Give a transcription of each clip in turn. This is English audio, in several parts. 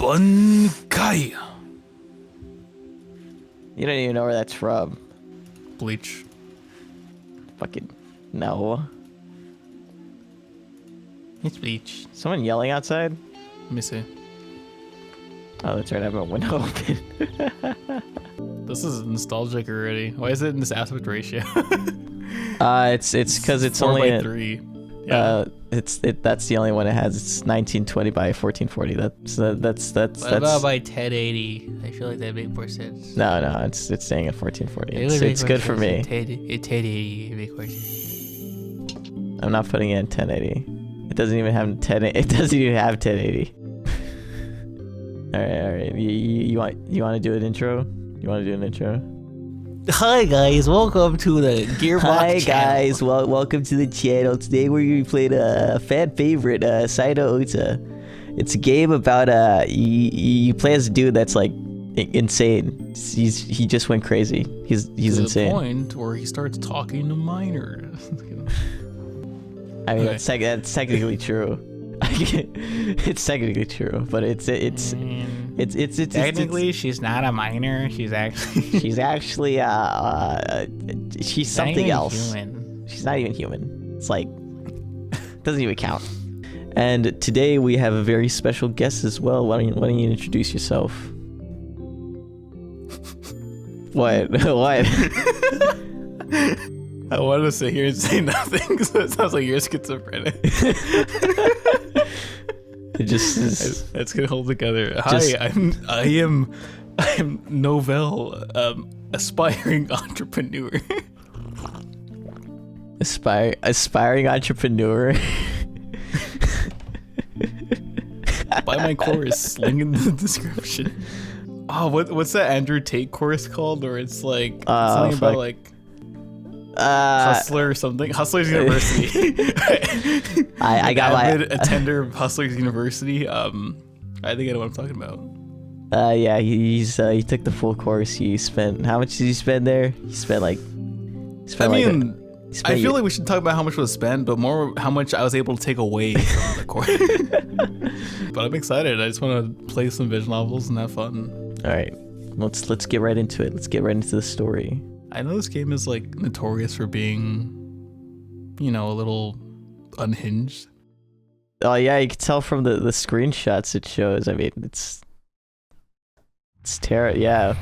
Bunkai. You don't even know where that's from. Bleach. Fucking no. It's Bleach. Someone yelling outside? Let me see. Oh, that's right. I have a window open. This is nostalgic already. Why is it in this aspect ratio? It's because it's 4 only by 3. Yeah. That's the only one it has. It's 1920 by 1440. That's What about by 1080? I feel like that make more sense. No, it's staying at 1440. It would It's make good more for me. sense. 1080 it make more sense. I'm not putting it in 1080. It doesn't even have 1080. All right. You want to do an intro? You want to do an intro? Hi guys, welcome to the Gearbox Hi channel. guys, welcome to the channel. Today we're gonna be playing a fan favorite, Saito Ota. It's a game about you play as a dude that's like insane. He just went crazy. He's insane. To the point where he starts talking to minors. I mean, Okay. that's technically true. It's technically true, but it's Technically, she's not a minor. She's actually she's actually she's not something even else. human. She's not even human. It's like doesn't even count. And today we have a very special guest as well. Why don't you introduce yourself? What? What? I wanted to sit here and say nothing, so it sounds like you're schizophrenic. It just is. It's gonna hold together. Just- Hi, I am Novell, aspiring entrepreneur. Aspiring entrepreneur. Buy my course, link in the description. Oh, what's that Andrew Tate course called? Or it's like something about like Hustler or something. Hustlers University. I got avid attender of Hustlers University. I think I know what I'm talking about. Yeah, he took the full course. He spent, how much did he spend there? He spent like I feel like we should talk about how much was spent, but more how much I was able to take away from the course. But I'm excited. I just want to play some visual novels and have fun. All right, let's get right into it. Let's get right into the story. I know this game is like notorious for being, you know, a little unhinged. Oh yeah, you can tell from the screenshots it shows. I mean, it's terrible. Yeah.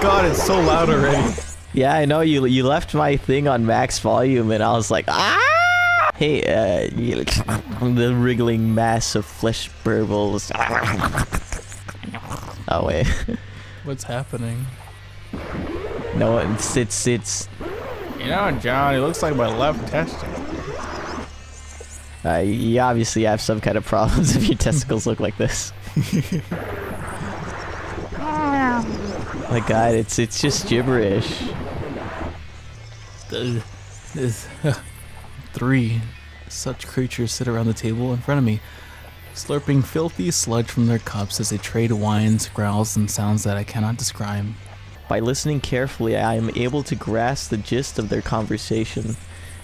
God, it's so loud already. Yeah, I know you left my thing on max volume, and I was like, ah! Hey, the wriggling mass of flesh burbles. Oh wait. What's happening? No, it's. You know, John, it looks like my left testicle. You obviously have some kind of problems if your testicles look like this. My God, it's just gibberish. Three such creatures sit around the table in front of me, slurping filthy sludge from their cups as they trade whines, growls, and sounds that I cannot describe. By listening carefully, I am able to grasp the gist of their conversation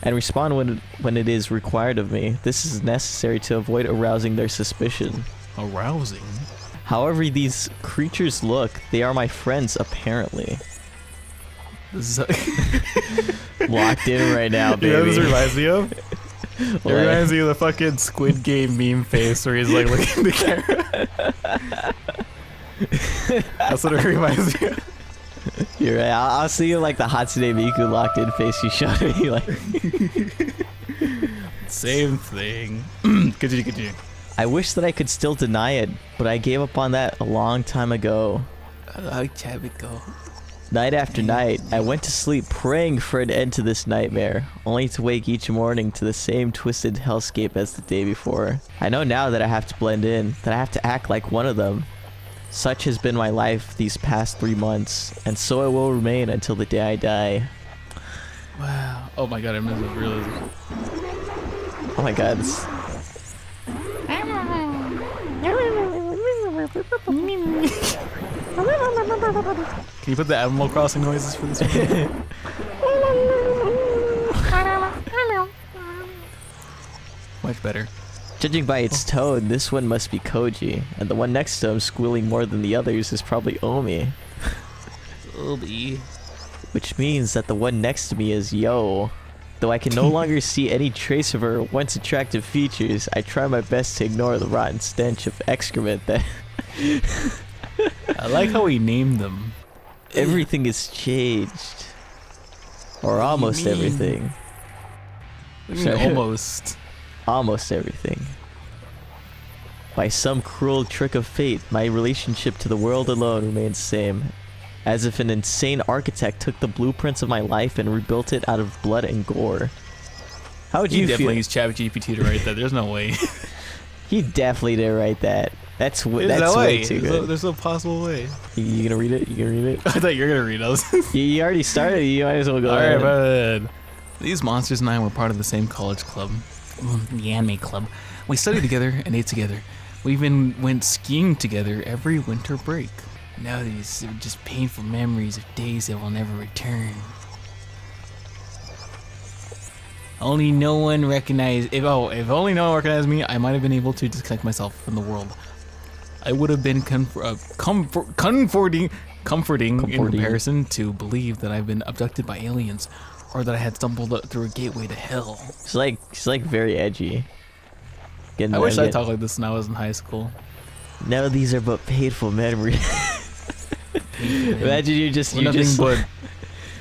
and respond when it is required of me. This is necessary to avoid arousing their suspicion. Arousing? However these creatures look, they are my friends, apparently. This is Locked in right now, baby. You know what this reminds me of? It reminds me of the fucking Squid Game meme face where he's like looking at the camera. That's what it reminds me of. You're right. I'll see you like the Hatsune Miku locked in face you showed me. Like, same thing. Continue. I wish that I could still deny it, but I gave up on that a long time ago. A long time ago. Night after night, I went to sleep praying for an end to this nightmare, only to wake each morning to the same twisted hellscape as the day before. I know now that I have to blend in, that I have to act like one of them. Such has been my life these past 3 months, and so it will remain until the day I die. Wow. Oh my God, I missed it really. Oh my God. Can you put the Animal Crossing noises for this one? Much better. Judging by its tone, this one must be Koji, and the one next to him squealing more than the others is probably Omi. Obi. Which means that the one next to me is Yo. Though I can no longer see any trace of her once attractive features, I try my best to ignore the rotten stench of excrement that... I like how he named them. Everything is changed. Or almost mean? everything. What do you mean, almost? Almost everything. By some cruel trick of fate, my relationship to the world alone remains the same. As if an insane architect took the blueprints of my life and rebuilt it out of blood and gore. How would you feel? Definitely used ChatGPT to write that. There's no way. He definitely didn't write that. That's There's that's no way way. too good. There's no possible way. You gonna read it? You gonna read it? I thought you were gonna read those. You already started. You might as well go ahead. Alright, but these monsters and I were part of the same college club, the anime club. We studied together and ate together. We even went skiing together every winter break. Now these are just painful memories of days that will never return. Only no one recognized. If only no one recognized me, I might have been able to disconnect myself from the world. I would have been comforting in comparison to believe that I've been abducted by aliens, or that I had stumbled through a gateway to hell. It's like very edgy. I wish I talked like this when I was in high school. No, these are but painful memories. Imagine you just but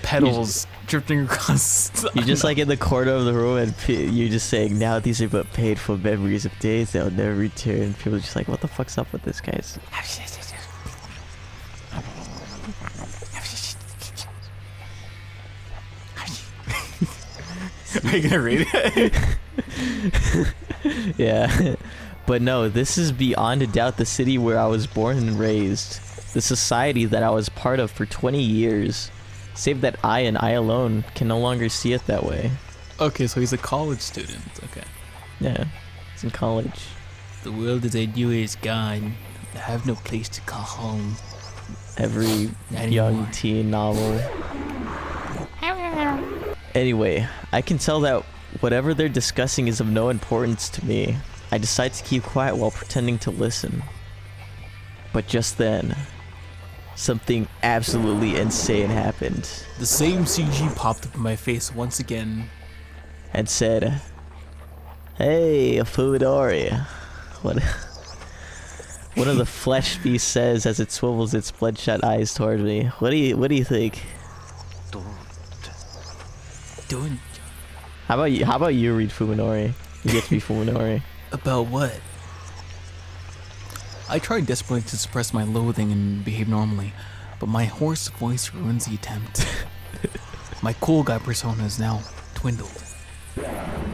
pedals drifting across. You're just like in the corner of the room and you're just saying, now these are but painful memories of days that will never return. People are just like, what the fuck's up with this, guys? Are you gonna read it? Yeah. But no, this is beyond a doubt the city where I was born and raised. The society that I was part of for 20 years. Save that I and I alone can no longer see it that way. Okay, so he's a college student. Okay. Yeah, he's in college. The world as I knew it is gone. I have no place to call home. Every Not young anymore. teen novel. Anyway, I can tell that whatever they're discussing is of no importance to me. I decide to keep quiet while pretending to listen. But just then, something absolutely insane happened. The same CG popped up in my face once again. And said, "Hey, Fudori." One of the flesh beasts says as it swivels its bloodshot eyes toward me. What do you think? Doing How about you read Fuminori? You get to be Fuminori. about what? I tried desperately to suppress my loathing and behave normally, but my hoarse voice ruins the attempt. My cool guy persona is now dwindled.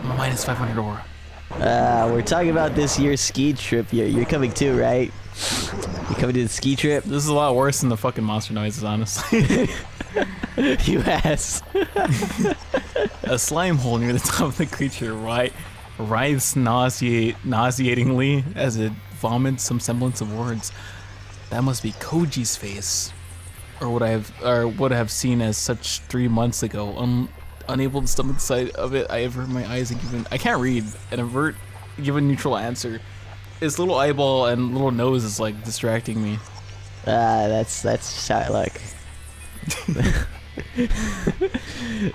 Minus 500 aura. We're talking about this year's ski trip. You're coming too, right? You coming to the ski trip? This is a lot worse than the fucking monster noises, honestly. You ass. A slime hole near the top of the creature writhes nauseatingly as it vomits some semblance of words. That must be Koji's face, or what I have seen as such 3 months ago. Unable to stomach the sight of it, I avert my eyes and I can't read and give a neutral answer. His little eyeball and little nose is like distracting me. That's shy luck.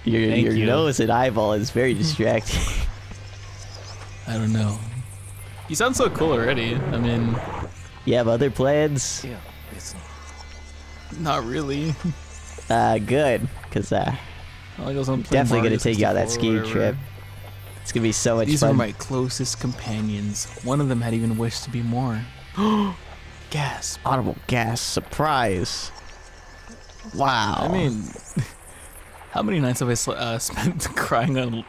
Your nose and eyeball is very distracting. I don't know. You sound so cool already. I mean, You have other plans? yeah, not really. Good, because definitely gonna take you on that ski trip. It's gonna be so much These fun. are my closest companions. One of them had even wished to be more. Gasp. Audible gas surprise. Wow. I mean, how many nights have I spent crying in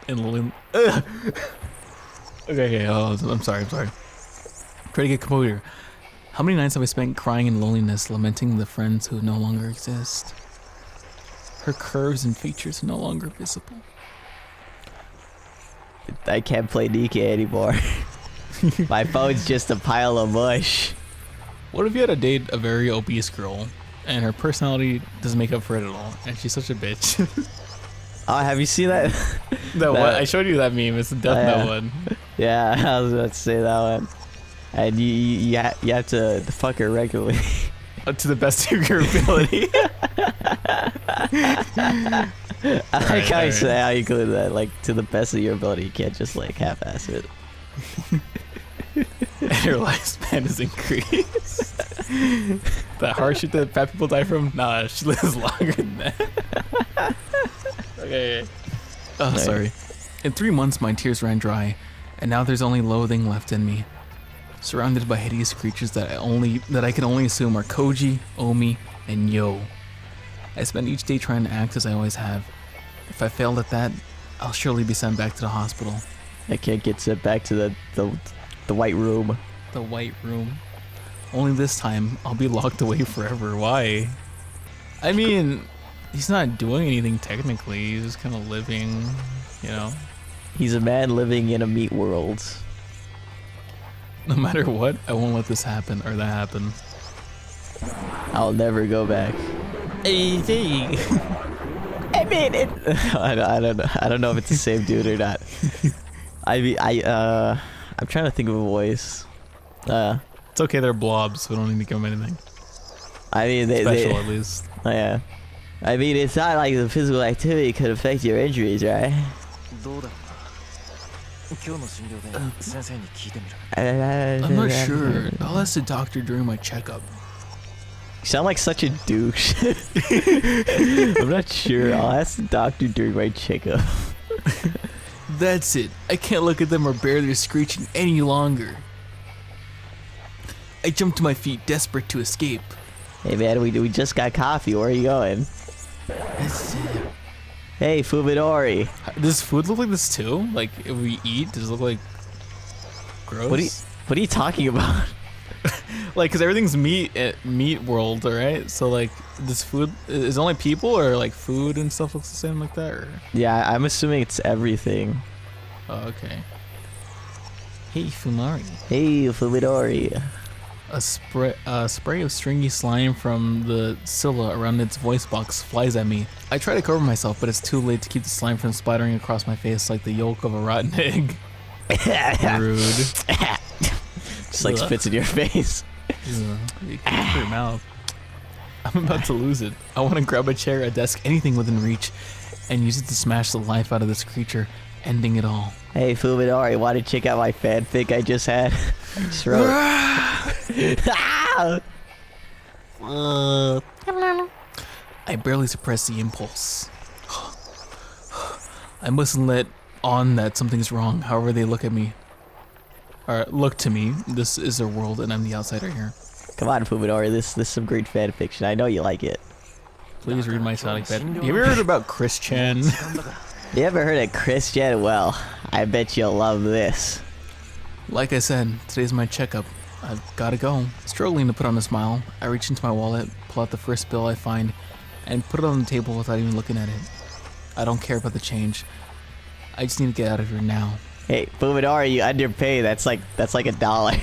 Okay, I'm sorry. Try to get composure. How many nights have I spent crying in loneliness, lamenting the friends who no longer exist? Her curves and features are no longer visible. I can't play Nika anymore. My phone's just a pile of mush. What if you had to date a very obese girl, and her personality doesn't make up for it at all, and she's such a bitch? Oh, have you seen that? One I showed you that meme. It's the Death Note one. Yeah, I was about to say that one. And you have to fuck her regularly. To the best of your ability. I like how you say how you include that, like to the best of your ability. You can't just like half-ass it. And her lifespan is increased. The hard shit that fat people die from? Nah, she lives longer than that. Okay. Oh, sorry. In 3 months, my tears ran dry, and now there's only loathing left in me. Surrounded by hideous creatures that I can only assume are Koji, Omi, and Yo. I spend each day trying to act as I always have. If I failed at that, I'll surely be sent back to the hospital. I can't get sent back to the white room. The white room. Only this time, I'll be locked away forever. Why? I mean, he's not doing anything technically. He's just kind of living, you know? He's a man living in a meat world. No matter what, I won't let this happen or that happen. I'll never go back. Hey. I mean, I don't know if it's the same dude or not. I'm trying to think of a voice. It's okay, they're blobs, so we don't need to give them anything. I mean, Special at least. Oh, yeah. I mean, it's not like the physical activity could affect your injuries, right? I'm not sure. I'll ask the doctor during my checkup. You sound like such a douche. I'm not sure. I'll ask the doctor during my checkup. That's it. I can't look at them or bear their screeching any longer. I jumped to my feet, desperate to escape. Hey man, we just got coffee. Where are you going? Hey, Fumidori. Does food look like this too? Like, if we eat, does it look like gross? What are you talking about? Like, because everything's meat world, right? So, like, this food is only people, or like food and stuff looks the same like that? Or? Yeah, I'm assuming it's everything. Oh, okay. Hey, Fumari. Hey, Fumidori. A spray of stringy slime from the Scylla around its voice box flies at me. I try to cover myself, but it's too late to keep the slime from splattering across my face like the yolk of a rotten egg. Rude. Just like spits in your face. You keep your mouth. I'm about to lose it. I want to grab a chair, a desk, anything within reach, and use it to smash the life out of this creature, ending it all. Hey, Fumidori, want to check out my fanfic I just had? I just wrote. I barely suppress the impulse. I mustn't let on that something's wrong, however they look at me. Or look to me. This is their world and I'm the outsider here. Come on, Fumidori, this is some great fan fiction. I know you like it. Please read my Sonic bed. Have you ever heard about Chris Chan? You ever heard of Christian? Well, I bet you'll love this. Like I said, today's my checkup. I've gotta go. Struggling to put on a smile, I reach into my wallet, pull out the first bill I find, and put it on the table without even looking at it. I don't care about the change. I just need to get out of here now. Hey, Fumidori, you underpay. That's like $1.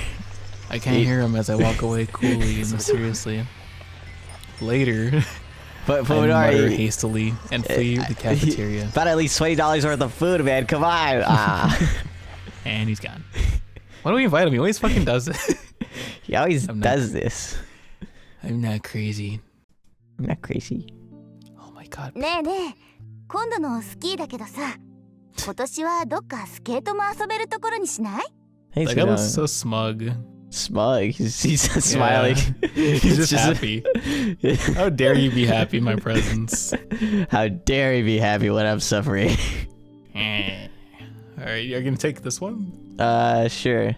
I can't hear him as I walk away coolly and mysteriously. Later, But I mutter Fumidori, hastily and flee the cafeteria. about at least $20 worth of food, man. Come on. Ah. And he's gone. Why do we invite him? He always fucking does it. He always does this. I'm not crazy. I'm not crazy. Oh my god. ねえねえ、今度のスキーだけどさ、今年はどっかスケートも遊べるところにしない？ That Hey, guy Sudan. was so smug. Smug. He's smiling. He's just happy. How dare you be happy in my presence? How dare he be happy when I'm suffering? Alright, you're gonna take this one? Sure.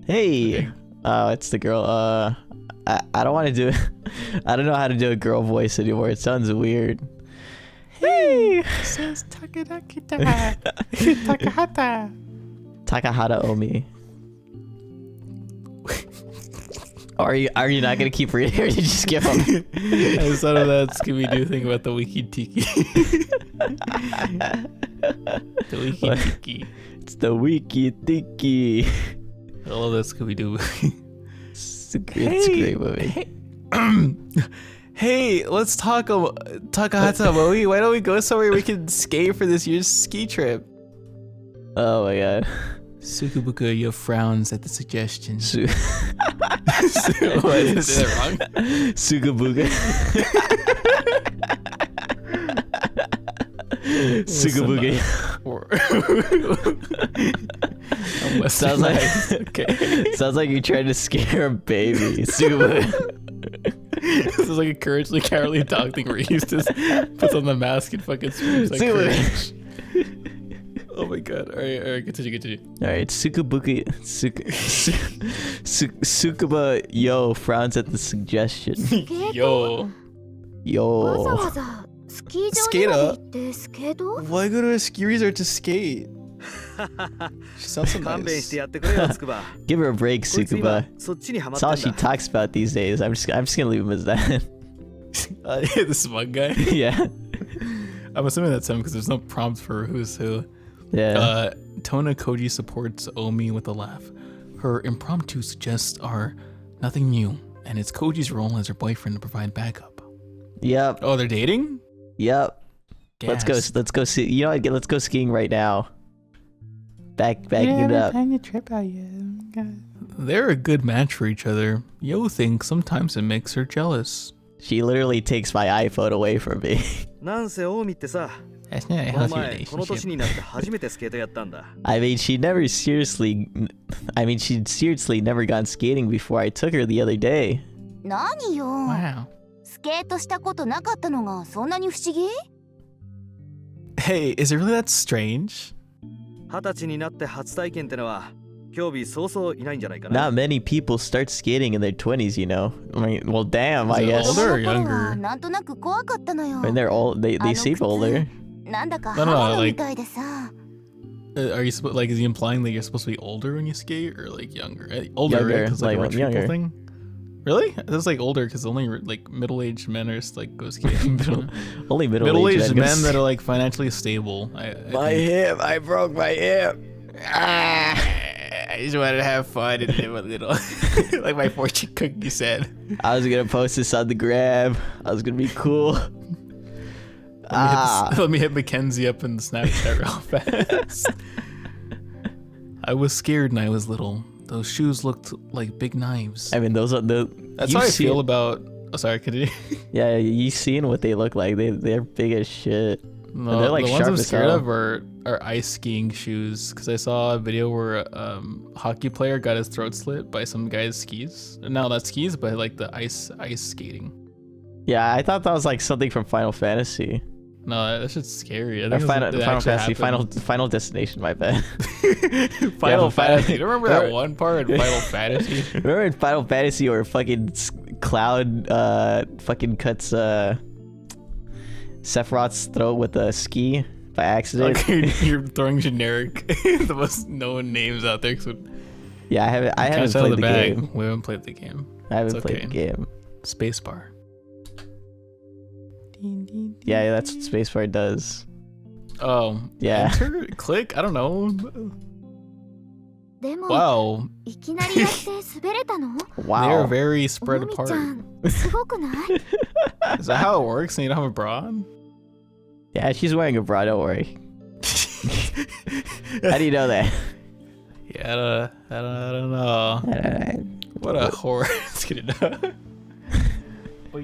Hey. Okay. Oh, it's the girl. I don't want to do. I don't know how to do a girl voice anymore. It sounds weird. Hey. Says Takahata. Takahata. Takahata Omi. Are you not gonna keep reading, or did you just give up? I just thought of that Scooby-Doo thing about the Wiki Tiki. The Wiki Tiki. It's the Wiki Tiki. I love that Scooby-Doo movie. It's a great movie. Hey, let's talk about Takahata Moe. Why don't we go somewhere we can skate for this year's ski trip? Oh my god. Sukubuka Yo frowns at the suggestion. What, did I say that wrong? Sugabuga. Sugabuga. Sounds like okay. Sounds like you're trying to scare a baby. Sugabuga. This is like a Courage the Cowardly Dog thing where he just puts on the mask and fucking screams like Courage. Oh my god. Alright, continue. Alright, Sukuba Yo frowns at the suggestion. スケート Yo. わざ Yo. わざスキー場にまで行ってスケート Why go to a ski resort to skate? She sounds so 勘弁し nice. てやってくれよつくば Give her a break, こいつ今 Sukuba. そっちにハマっ That's て all ん she だ talks about these days. I'm just gonna leave him as that. Yeah, the smug guy. Yeah. I'm assuming that's him because there's no prompt for who's who. Yeah. Tona Koji supports Omi with a laugh. Her impromptu suggests are nothing new, and it's Koji's role as her boyfriend to provide backup. Yep. Oh, they're dating? Yep. Let's go see. You know what? Let's go skiing right now. Backing it up. They're a good match for each other. Yo thinks sometimes it makes her jealous. She literally takes my iPhone away from me. なんせ大見ってさ That's not a この healthy 前この年 relationship. になって初めてスケートやったんだ I mean, she'd seriously never gone skating before I took her the other day. 何よ Wow. スケートしたことなかったのがそんなに不思議 Hey, is it really that strange? 20歳になって初体験ってのは興味そうそういないんじゃないかな Not many people start skating in their 20s, you know. I mean, well, damn, I Is it guess. older? 子供の頃 younger? はなんとなく怖かったのよ When they're old, they あの seem 靴 older. なんだか No, no, 刃物 like- みたいでさ Are you like? Is he implying that you're supposed to be older when you skate, or like younger? Older, Younger, right? 'Cause, like, like, rich younger. people thing. Really? That's like older because only like middle-aged men are like go skating. Only Middle-aged men men that are like financially stable. I think. hip, I broke my hip. I just wanted to have fun and live a little, like my fortune cookie said. I was gonna post this on the gram. I was gonna be cool. Let me hit Mackenzie up in the Snapchat real fast. I was scared when I was little. Those shoes looked like big knives. I mean, those are the. That's you've how I seen- feel about. Oh, sorry, continue. Yeah, you seen what they look like? They're big as shit. No, they're, like, the ones sharp I'm as scared hell. of are ice skiing shoes because I saw a video where a hockey player got his throat slit by some guy's skis. No, not skis, but like the ice skating. Yeah, I thought that was like something from Final Fantasy. No, that shit's scary. I Or think Final it actually Fantasy, happened. Final Destination, my bad. Final Yeah, Fantasy. You don't remember that Remember- one part in Final Fantasy? Remember in Final Fantasy where fucking Cloud fucking cuts Sephiroth's throat with a ski by accident? Okay, you're throwing generic, the most known names out there. So Yeah, I haven't catch out played of the bag. game. We haven't played the game. I haven't It's played the okay. game. Spacebar. Yeah, that's what Spacebar does. Oh, Yeah. Enter? Click? I don't know. でも Wow, いきなりやって滑れたの they are Wow. very お spread みちゃ apart. んすごくない Is that how it works? And you don't have a bra on? Yeah, she's wearing a bra, don't worry. How do you know that? Yeah, I don't know. What a whore. Just kidding. But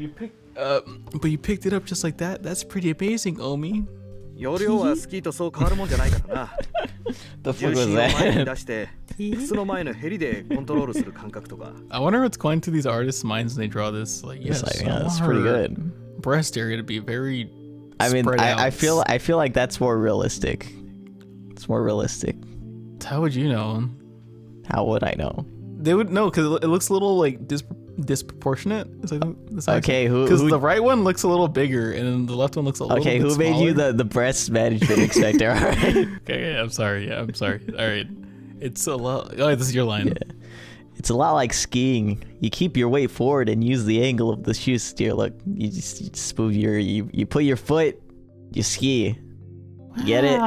you picked it up just like that. That's pretty amazing, Omi. 容量はスキーとそう変わるもんじゃないからな The 重 fuck was 心を前に that? 出して靴の前のヘリでコントロールする感覚とか I wonder what's going through these artists' minds when they draw this. Like, yes, It's like, I yeah, that's want pretty her good. breast area to be very. I mean, spread I out. feel like that's more realistic. It's more realistic. How would you know? How would I know? They would know because it looks a little like disproportionate. It's like the size. Okay, who Because the right one looks a little bigger and then the left one looks a little. okay, bit who made you smaller. the breast management inspector? All right. Okay, I'm sorry. Yeah, I'm sorry. All right, it's a lot. Oh, this is your line. Yeah. It's a lot like skiing. You keep your weight forward and use the angle of the shoe steer. Look, you just move you put your foot, you ski. You get it?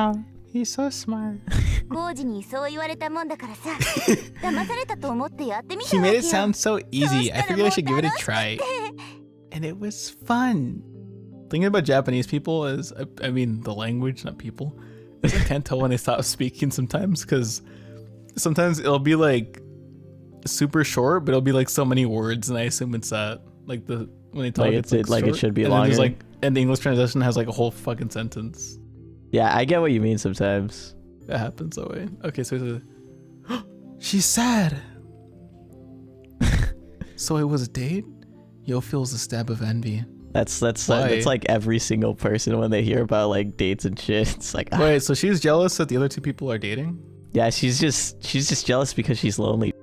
He's so smart. コージにそう言われたもんだからさ騙されたと思ってやってみた He わけ made よ it sound so easy. I figured I should give it a try. で And it was fun. Thinking about Japanese people is, I mean, the language, not people. Is I can't tell when they stop speaking sometimes because Sometimes it'll be like super short, but it'll be like so many words, and I assume it's that like when they talk, Like it's like it short, should be and then longer. there's like, and the English translation has like a whole fucking sentence. Yeah, I get what you mean sometimes. That happens that way. Okay, so it's she's sad. So it was a date? Yo feels a stab of envy. That's Why? like every single person when they hear about like dates and shit. It's like, Wait, so she's jealous that the other two people are dating? yeah, she's just jealous because she's lonely.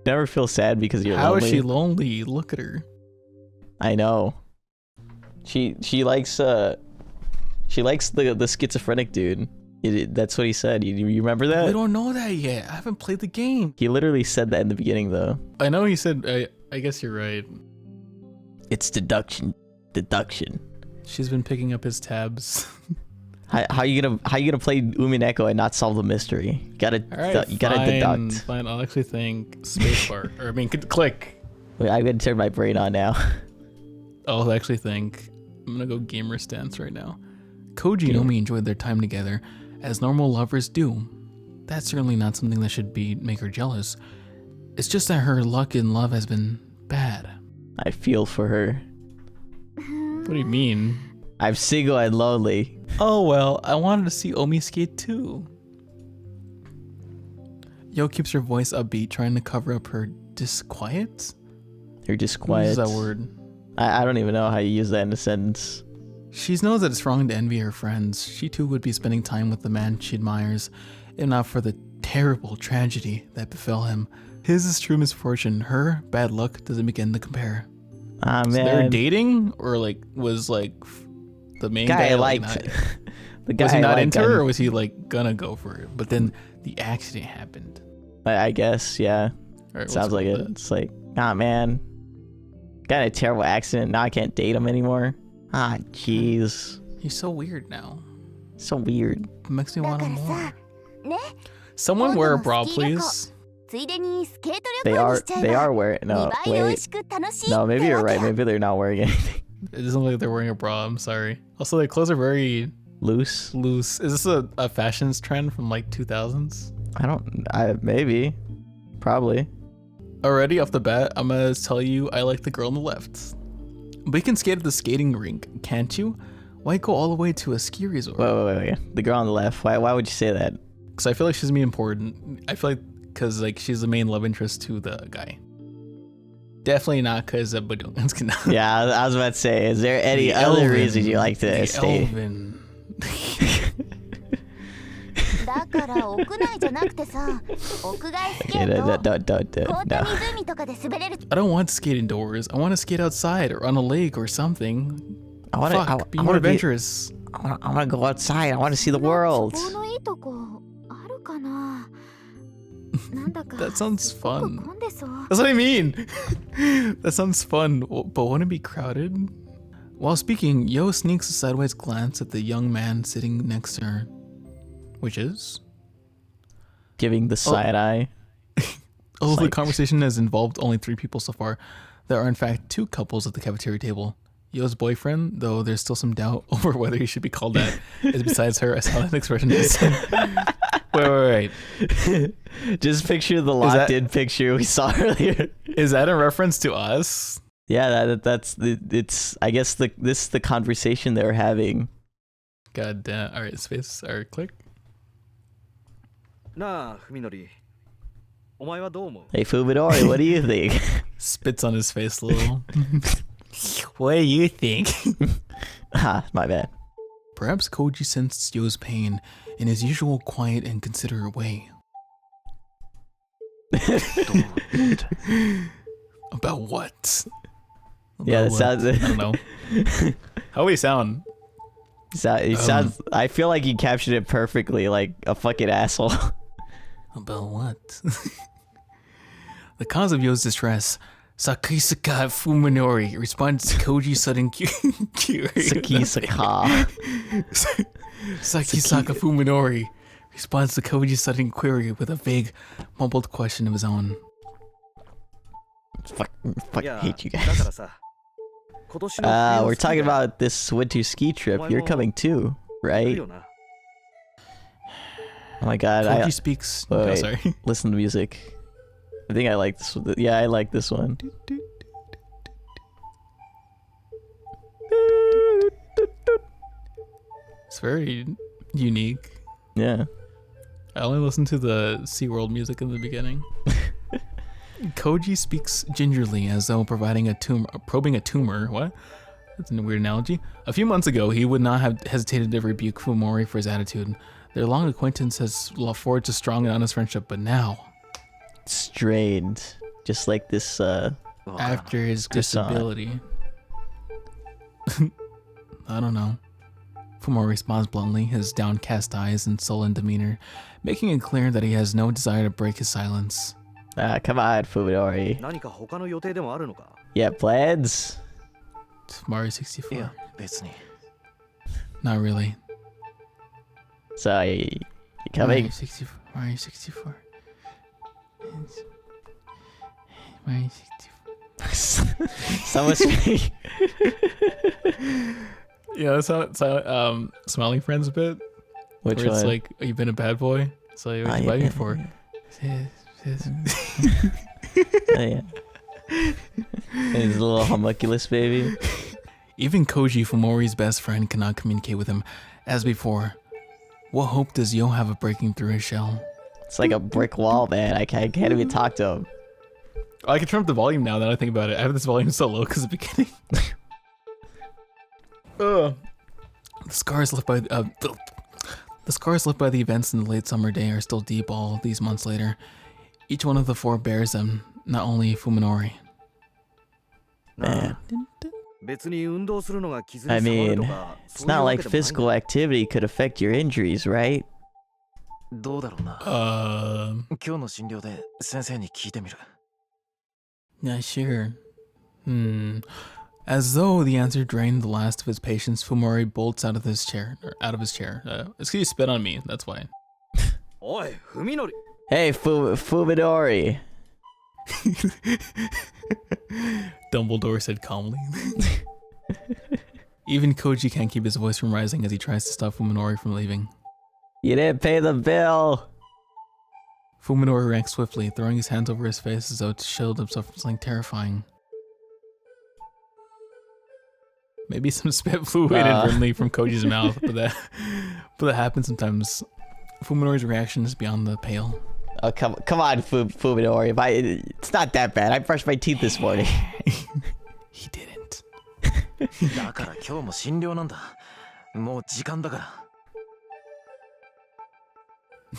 Never feel sad because you're How lonely. is she lonely? Look at her. I know. She likes the schizophrenic dude. That's what he said. You remember We that? don't know that yet. I haven't played the game. He literally said that in the beginning though. I know he said. I guess you're right. It's deduction. She's been picking up his tabs. How you gonna play Umineko and not solve the mystery? You gotta All right, you gotta deduct. Fine. I'll actually think spacebar, or I mean, click. Wait, I'm gonna turn my brain on now. I'll actually think. I'm gonna go gamer stance right now. Koji and Omi enjoyed their time together, as normal lovers do. That's certainly not something that should make her jealous. It's just that her luck in love has been bad. I feel for her. What do you mean? I'm single and lonely. Oh well, I wanted to see Omi skate too. Yo keeps her voice upbeat, trying to cover up her disquiet. You're just What quiet. is that word? I don't even know how you use that in a sentence. She knows that it's wrong to envy her friends. She too would be spending time with the man she admires, if not for the terrible tragedy that befell him. His is true misfortune. Her bad luck doesn't begin to compare. Ah So they were man, dating, or like was like the main guy guy liked not, the guy was he not liked into her, him. or was he like gonna go for it? But then the accident happened. I guess, yeah. All right, Sounds like it. It's like, ah man, got in a terrible accident. Now I can't date him anymore. Ah, jeez, He's so weird now. so weird. It makes me だ want か him ら more. さね Someone 今度 wear a の bra, スキー旅行 please. ついでにスケート They 旅行に are しちゃえ they ば are wearing 2 no 倍美味 wait しく楽しい no って maybe you're わけ right よ maybe they're not wearing anything It doesn't look like they're wearing a bra. I'm sorry. Also, their clothes are very loose. loose. Is this a fashions trend from like 2000s? Maybe, probably. Already off the bat, I'm gonna tell you I like the girl on the left. We can skate at the skating rink, can't you? Why go all the way to a ski resort? Wait. The girl on the left. Why would you say that? Because I feel like she's gonna be important. I feel like because like she's the main love interest to the guy. Definitely not because of Badungan's gonna. Yeah, I was about to say, is there any The other Elven- reason you like to the stay? Elven. だから屋内じゃなくてさ屋外スケ Okay, ート don't 凍った no. 湖とかで滑れる I don't want to skate indoors. I want to skate outside or on a lake or something. I want Fuck, be to more be. adventurous. I want to go outside. I want to see the そ world. このいいとこあるかななんだか That sounds すっごく fun. 混んでそう That's what I mean. That sounds fun, but wouldn't it be crowded? While speaking, Yo sneaks a sideways glance at the young man sitting next to her, which is. Giving the side eye. Although the like- conversation has involved only 3 people so far, there are in fact 2 couples at the cafeteria table. Yo's boyfriend, though there's still some doubt over whether he should be called that, is besides her as how that expression is. Wait. Just picture the that- locked-in picture we saw earlier. Is that a reference to us? Yeah, that's it's. I guess this is the conversation they're having. God damn. Alright, space, or click. なあ文則お前はどう思う Hey Fumidori, what do you think? Spits on his face a little. What do you think? Ah, my bad. Perhaps Koji sensed Yo's pain in his usual quiet and considerate way. About what? Yeah, About that what? sounds. I don't know. How would he sound? It sounds. I feel like he captured it perfectly, like a fucking asshole. About what? The cause of Yo's distress, Sakisaka Fuminori responds to Koji's sudden query. Sakisaka. Sakisaka Fuminori responds to Koji's sudden query with a vague, mumbled question of his own. Fuck, いや hate you だから guys. さ今年の冬の We're スキー talking だよ about this winter ski trip. You're coming too, 来る right? よな Oh my god, Koji speaks. Wait, Oh, wait. sorry. listen to music. I think I like this one. Yeah, I like this one. It's very unique. Yeah. I only listened to the SeaWorld music in the beginning. Koji speaks gingerly as though probing a tumor. What? That's a weird analogy. A few months ago, he would not have hesitated to rebuke Fumori for his attitude. Their long acquaintance has forged a strong and honest friendship, but now, Strained. Just like this, after his croissant. disability, I don't know. Fumori responds bluntly, his downcast eyes and sullen demeanor, making it clear that he has no desire to break his silence. come on, Fumidori. 何か他の予定でもあるのか？ Yeah, plans? It's Mario 64. いや別に Not really. So, you Mario coming? 64. Mario 64. Mario 64. Someone speak. Yeah, that's how Smiling Friends a bit. Which where it's one? like, oh, you've been a bad boy. It's like, what you yeah, fighting yeah, for? Oh, yeah. His little homunculus baby. Even Koji, Fumori's best friend, cannot communicate with him as before. What hope does Yo have of breaking through his shell? It's like a brick wall, man. I can't even talk to him. Oh, I can turn up the volume now that I think about it. I have this volume so low because of the beginning. The scars left by the scars left by the events in the late summer day are still deep all these months later. Each one of the four bears them, not only Fuminori. Man. 別に運動するのが傷 I に触ると mean, か it's not like physical activity could affect your injuries, right? どうだろうな 今日の診療で先生に聞いてみる Not sure. As though the answer drained the last of his patience, Fumori bolts out of his chair. Excuse you spit on me, that's why. おい、文則 Hey, Fumidori. Dumbledore said calmly. Even Koji can't keep his voice from rising as he tries to stop Fuminori from leaving. You didn't pay the bill. Fuminori ranks swiftly, throwing his hands over his face as though to shield himself from something terrifying. Maybe some spit flew inadvertently from Koji's mouth, but that happens sometimes. Fuminori's reaction is beyond the pale. Oh, come on, Fumidori. It's not that bad. I brushed my teeth this morning. He didn't. だから今日も診療なんだもう時間だから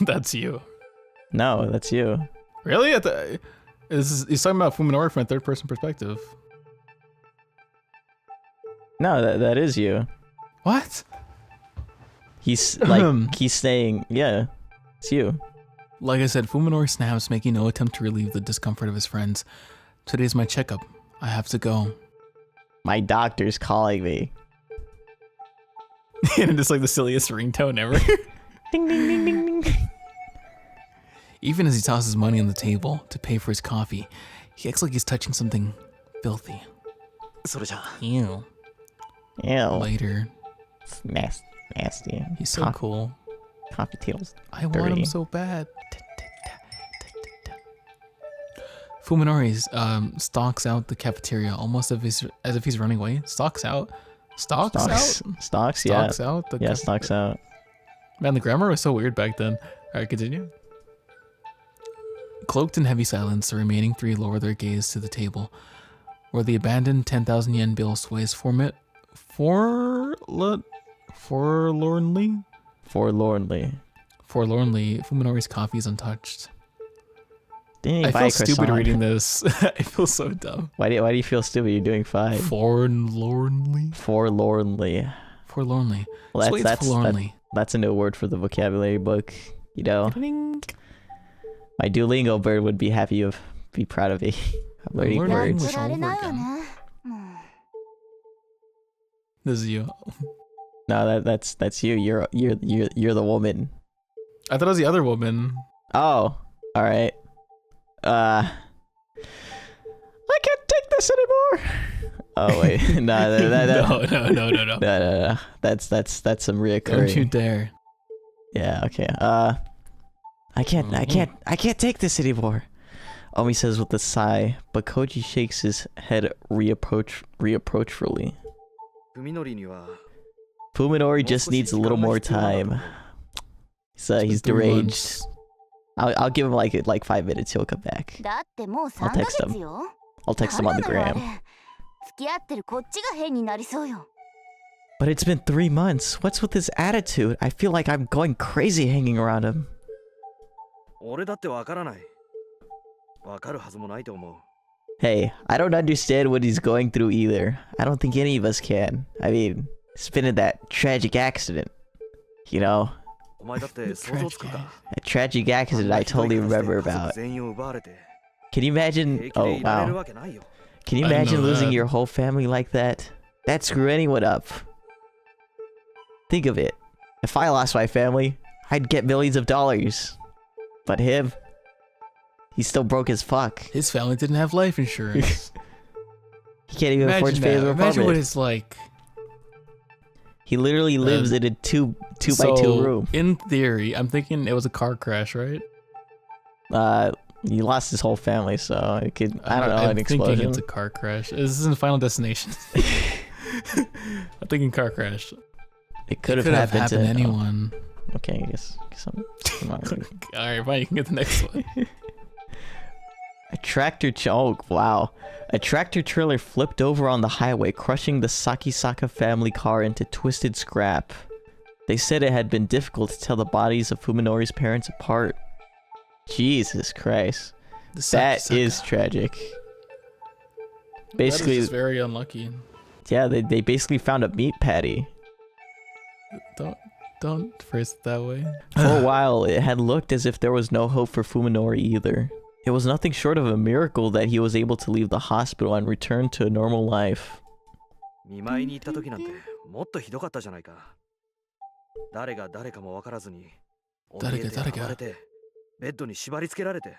That's you. No, that's you. Really? He's talking about Fuminori from a third-person perspective. No, that is you. What? He's like, he's saying, yeah, it's you. Like I said, Fuminori snaps, making no attempt to relieve the discomfort of his friends. Today's my checkup. I have to go. My doctor's calling me. And it's like the silliest ringtone ever. Ding, ding, ding, ding, ding. Even as he tosses money on the table to pay for his coffee, he acts like he's touching something filthy. それじゃ Ew. Ew. Later. It's nasty. He's so cool. Coffee tables. I want him so bad. Fuminori stalks out the cafeteria almost as if he's running away. Stalks out? Stalks out? Stalks, yeah. Stalks out? Yeah, stalks out. Man, the grammar was so weird back then. Alright, continue. Cloaked in heavy silence, the remaining three lower their gaze to the table, where the abandoned 10,000 yen bill sways forlornly. Forlornly, Fuminori's coffee is untouched. Didn't I buy feel a stupid croissant. reading this. I feel so dumb. Why do you feel stupid? You're doing fine. Forlornly? Forlornly. Forlornly. Well, Sweet, forlornly. That's a new word for the vocabulary book. You know, Ding. my Duolingo bird would be be proud of me. I'm learning Learning words. English all over ないよ again. ねもう This is you. No, that's you. You're the woman. I thought it was the other woman. Oh, all right. I can't take this anymore. Oh wait, No. no. That's some reoccurring. Don't you dare. Yeah. Okay. I can't take this anymore. Omi says with a sigh, but Koji shakes his head reapproachfully. 文則には Fuminori just needs a little more time. He's deranged. I'll give him like 5 minutes. He'll come back. だってもう3 I'll ヶ text him. 月よ。 I'll text him on the なんなのあれ gram. 付き合ってるこっちが変になりそうよ。 But it's been 3 months. What's with his attitude? I feel like I'm going crazy hanging around him. 俺だってわからない。わかるはずもないと思う。 Hey, I don't understand what he's going through either. I don't think any of us can. I mean, it's been in that tragic accident. You know? お前だって想像つくか。 A tragic accident I totally remember about. 全員を奪われて Can you imagine? 平気 Oh, でいられる wow. わけないよ。 Can you I didn't imagine know losing that. your whole family like that? That'd screw anyone up. Think of it. If I lost my family, I'd get millions of dollars. But him, he's still broke as fuck. His family didn't have life insurance. He can't even afford to Imagine pay his that. Imagine what apartment. it's like. He literally lives in a two by two room. In theory, I'm thinking it was a car crash, right? He lost his whole family, so it could, I don't know, I'm an thinking explosion. it's a car crash. This isn't Final Destination. I'm thinking car crash. It could have Could have happened to anyone. Okay, I guess I'm, come on. Alright, fine, you can get the next one. A tractor trailer flipped over on the highway, crushing the Sakisaka family car into twisted scrap. They said it had been difficult to tell the bodies of Fuminori's parents apart. Jesus Christ. That is tragic. Basically, that is very unlucky. yeah, they basically found a meat patty. Don't phrase it that way. For a while, it had looked as if there was no hope for Fuminori either. It was nothing short of a miracle that he was able to leave the hospital and return to a normal life. 見舞いに行った時なんてもっとひどかったじゃないか。誰が誰かもわからずに、誰が誰が暴れて、ベッドに縛り付けられて。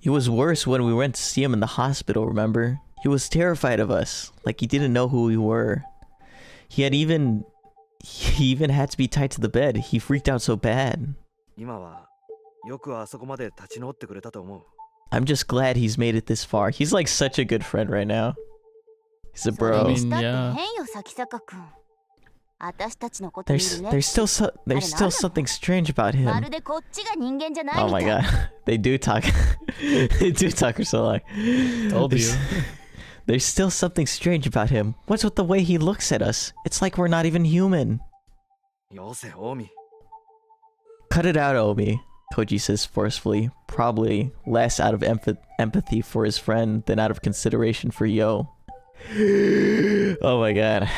He was worse when we went to see him in the hospital, remember? He was terrified of us, like he didn't know who we were. He even had to be tied to the bed. He freaked out so bad. 今はよくあそこまで立ち直ってくれたと思う。 I'm just glad he's made it this far. He's like such a good friend right now. He's a それ bro. にしたって yeah. 変よ咲坂くん。私たちのこと見るね。 There's still something strange about ま him. るでこっちが人間じゃない Oh み my たい。 god. They do talk. They do talk for so long. Told you. There's still something strange about him. What's with the way he looks at us? It's like we're not even human. よせ、オミ。 Cut it out, Omi, Koji says forcefully, probably less out of empathy for his friend than out of consideration for Yo. Oh my god.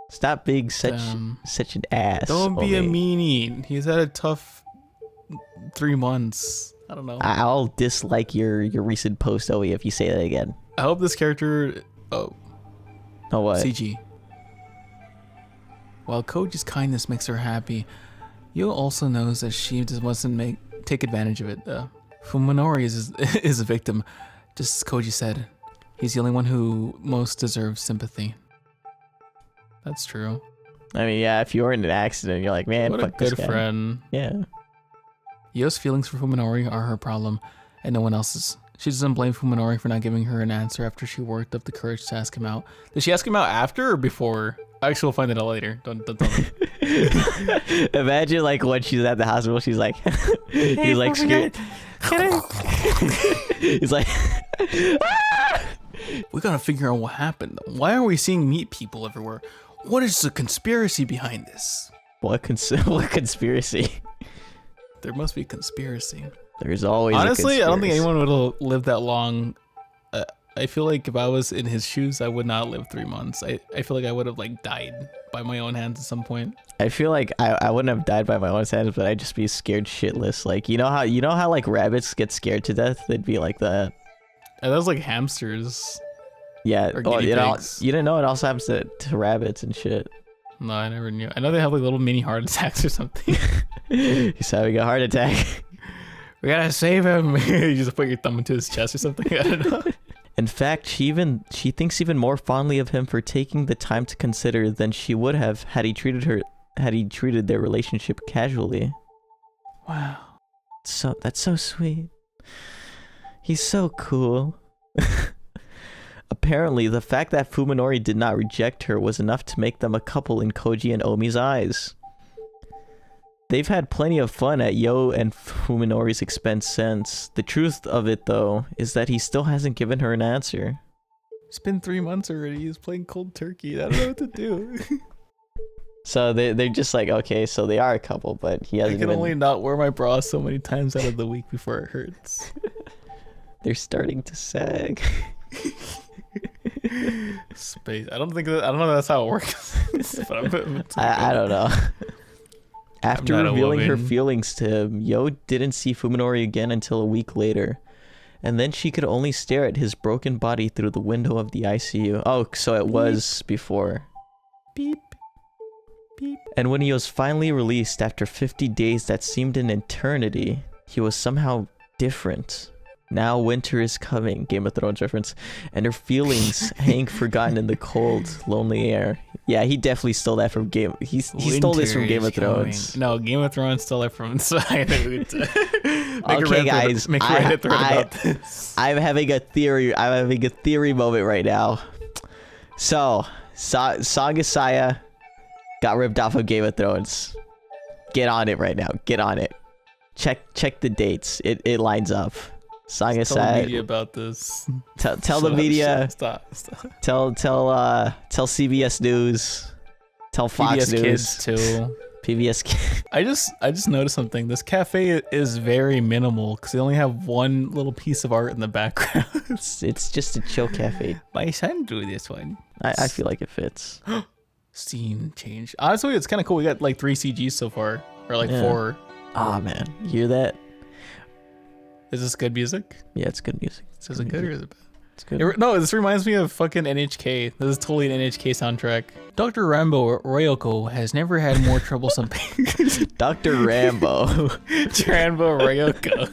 Stop being such an ass. Don't be a Omi. meanie. He's had a tough 3 months. I don't know. I'll dislike your recent post, Omi, if you say that again. I hope this character... Oh, Oh what? CG. While Koji's kindness makes her happy, Yo also knows that she just wants to take advantage of it. Fuminori is a victim. Just as Koji said, he's the only one who most deserves sympathy. That's true. I mean, yeah, if you're in an accident, you're like, man, What a fuck this good guy. friend. Yeah. Yo's feelings for Fuminori are her problem, and no one else's. She doesn't blame Fuminori for not giving her an answer after she worked up the courage to ask him out. Did she ask him out after or before? Actually, we'll find it out later. Don't tell me. Imagine like when she's at the hospital, she's like, he's like scared. He's like, We gotta figure out what happened. Why are we seeing meat people everywhere? What is the conspiracy behind this? what conspiracy? There must be a conspiracy. There's always Honestly, I don't think conspiracy. anyone would have lived that long. I feel like if I was in his shoes, I would not live 3 months. I feel like I would have like died by my own hands at some point. I feel like I wouldn't have died by my own hands, but I'd just be scared shitless. Like you know how like rabbits get scared to death? They'd be like that. And that was like hamsters. Yeah. Or Oh, guinea pigs. you didn't know it also happens to rabbits and shit. No, I never knew. I know they have like little mini heart attacks or something. He's having a heart attack. We gotta save him. You just put your thumb into his chest or something. I don't know. In fact, she thinks even more fondly of him for taking the time to consider than she would have had he treated treated their relationship casually. Wow. That's so sweet. He's so cool. Apparently, the fact that Fuminori did not reject her was enough to make them a couple in Koji and Omi's eyes. They've had plenty of fun at Yo and Fuminori's expense since. The truth of it, though, is that he still hasn't given her an answer. It's been 3 months already. He's playing cold turkey. I don't know what to do. So they're just like, okay, so they are a couple, but he hasn't I can even... only not wear my bra so many times out of the week before it hurts. They're starting to sag. Space. I don't know that's how it works. But I don't know. After not a revealing her woman. feelings to him, Yo didn't see Fuminori again until a week later. And then she could only stare at his broken body through the window of the ICU. Oh, so it was before. Beep. Beep. And when he was finally released after 50 days that seemed an eternity, he was somehow different. Now winter is coming, Game of Thrones reference, and her feelings hang forgotten in the cold, lonely air. Yeah, he definitely stole that from he stole this from Game of Thrones. No, Game of Thrones stole it from Okay, guys, I'm having a theory. I'm having a theory moment right now. So, Song of Saya got ripped off of Game of Thrones. Get on it right now. Get on it. Check the dates. It lines up. Song of Tell the Saya. media about this. Tell the media. Stop. Tell CBS News. Tell Fox PBS News. Kids too. PBS Kids. I just noticed something. This cafe is very minimal because they only have one little piece of art in the background. It's just a chill cafe. My son drew this one. I feel like it fits. Scene change. Honestly, it's kind of cool. We got like 3 CGs so far, or like Yeah. 4. Oh man, you hear that? Is this good music? Yeah, it's good music. Is it good or is it bad? It's good. No, this reminds me of fucking NHK. This is totally an NHK soundtrack. Dr. Rambo Ryoko has never had more troublesome Dr. Rambo. Rambo Ryoko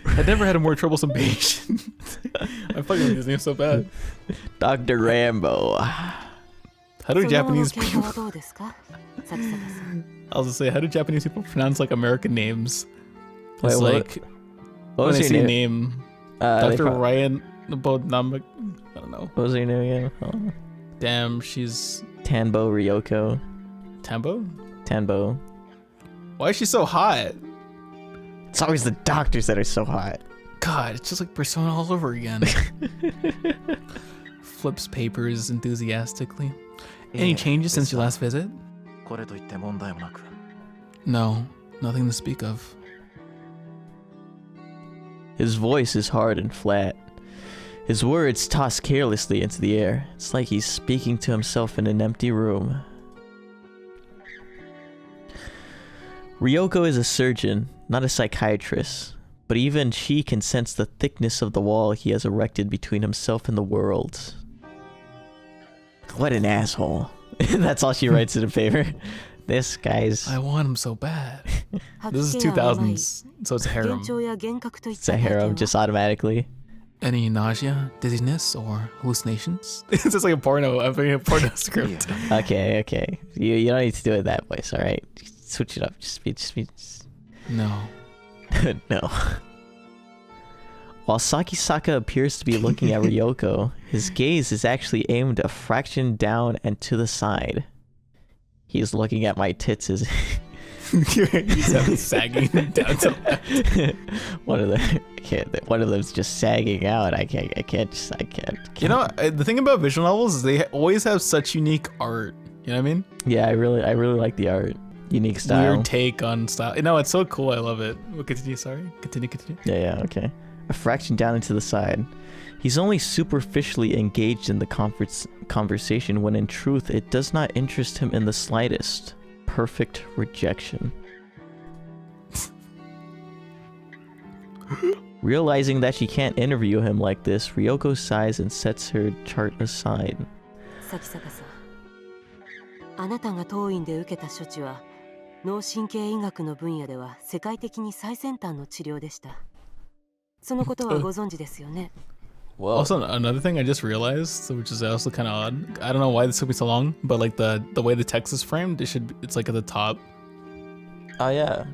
had never had a more troublesome patient. I'm fucking with his name so bad. Dr. Rambo. How do Japanese people? I was gonna say, how do Japanese people pronounce like American names? Wait, It's what? like What when was I your see name? Dr. Ryan Bodnamak. I don't know. What was your name again? Oh. Damn, she's Tanbo Ryoko. Tambo. Tanbo. Why is she so hot? It's always the doctors that are so hot. God, it's just like Persona all over again. Flips papers enthusiastically. Any changes since your last visit? これといって問題もなく No, nothing to speak of. His voice is hard and flat. His words toss carelessly into the air. It's like he's speaking to himself in an empty room. Ryoko is a surgeon, not a psychiatrist, but even she can sense the thickness of the wall he has erected between himself and the world. What an asshole. That's all she writes in the paper. This guy's... I want him so bad. This is 2000s, so it's a harem. It's a harem just automatically. Any nausea, dizziness, or hallucinations? It's just like a porno. I'm putting a porno script. Okay. You don't need to do it that voice, alright? Switch it up. Just be... No. No. While Sakisaka appears to be looking at Ryoko, his gaze is actually aimed a fraction down and to the side. He is looking at my tits as... He's sagging down to left. one of them's just sagging out. I can't. You know, the thing about visual novels is they always have such unique art. You know what I mean? Yeah, I really like the art. Unique style. Weird take on style. No, it's so cool. I love it. We'll continue. Sorry. Continue. Yeah, okay. A fraction down and to the side. He's only superficially engaged in the conversation when in truth it does not interest him in the slightest. Perfect rejection. Realizing that she can't interview him like this, Ryoko sighs and sets her chart aside. 咲坂さん、あなたが当院で受けた処置は脳神経医学の分野では世界的に最先端の治療でした。そのことはご存知ですよね。Whoa. Also, another thing I just realized, which is also kind of odd. I don't know why this took me so long, but like the way the text is framed, it's like at the top. Oh yeah.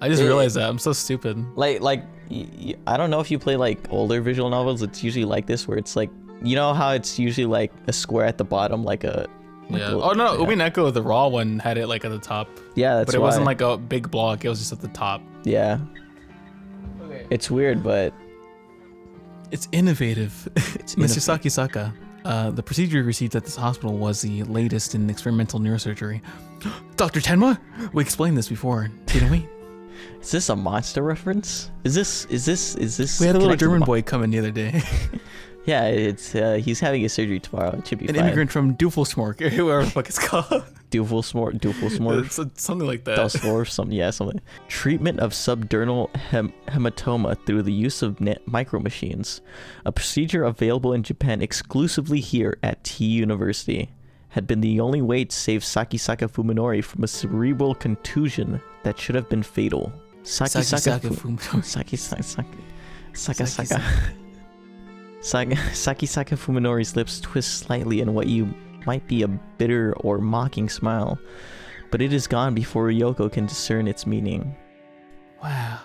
I just realized that. I'm so stupid. I don't know if you play like older visual novels. It's usually like this, where it's like, you know how it's usually like a square at the bottom, like a. Yeah. Oh no, Ubineko, the raw one, had it like at the top. Yeah, that's but it wasn't like a big block. It was just at the top. Yeah. Okay. It's weird, but it's innovative. Mr. Sakisaka, the procedure you received at this hospital was the latest in experimental neurosurgery. Dr. Tenma? We explained this before, didn't we? Is this a monster reference? Is this? We had a little German boy come in the other day. Yeah, it's he's having a surgery tomorrow. It should be an fine. immigrant from Duvelschmork, whoever the fuck it's called. Duvelschmork. Something like that. Something. Treatment of subdermal hematoma through the use of micro machines, a procedure available in Japan exclusively here at T University, had been the only way to save Sakisaka Fuminori from a cerebral contusion that should have been fatal. Sakisaka Fuminori's lips twist slightly in what you might be a bitter or mocking smile, but it is gone before Ryoko can discern its meaning. Wow.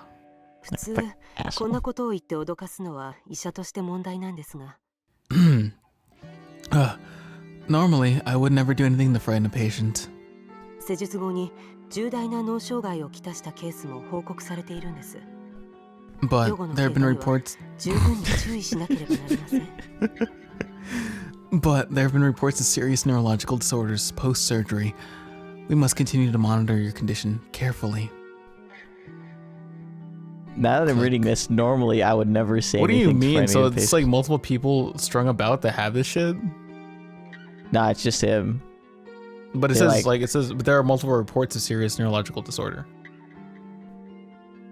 普通こんなことを言って脅かすのは医者として問題なんですが。Normally, I would never do anything to frighten a patient. 施術後に重大な脳障害をきたしたケースも報告されているんです。 But there have been reports. 十分に注意しなければなりません。But there have been reports of serious neurological disorders post-surgery. We must continue to monitor your condition carefully. Now that I'm reading this, normally I would never say anything. What do you mean? So it's like multiple people strung about that have this shit? Nah, it's just him. But it says but there are multiple reports of serious neurological disorder.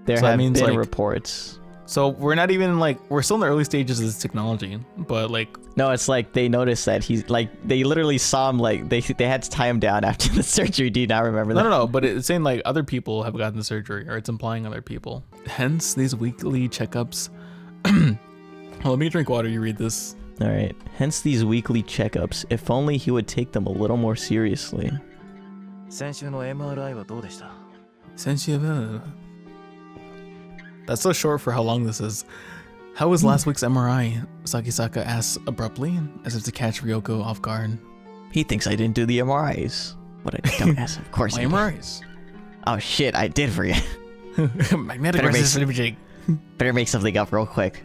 There have been reports. So we're not even we're still in the early stages of this technology, but no, it's like they noticed that he's they literally saw him they had to tie him down after the surgery. Do you not remember that? No, but it's saying other people have gotten the surgery, or it's implying other people. Hence these weekly checkups. Well, let me drink water. You read this. All right. Hence these weekly checkups. If only he would take them a little more seriously. 先週の MRI はどうでした? That's so short for how long this is. How was last week's MRI? Sakisaka asks abruptly, as if to catch Ryoko off guard. He thinks I didn't do the MRIs. What a dumbass. Of course My I did. MRIs. Oh shit, I did forget. Magnetic resonance imaging. Better make something up real quick.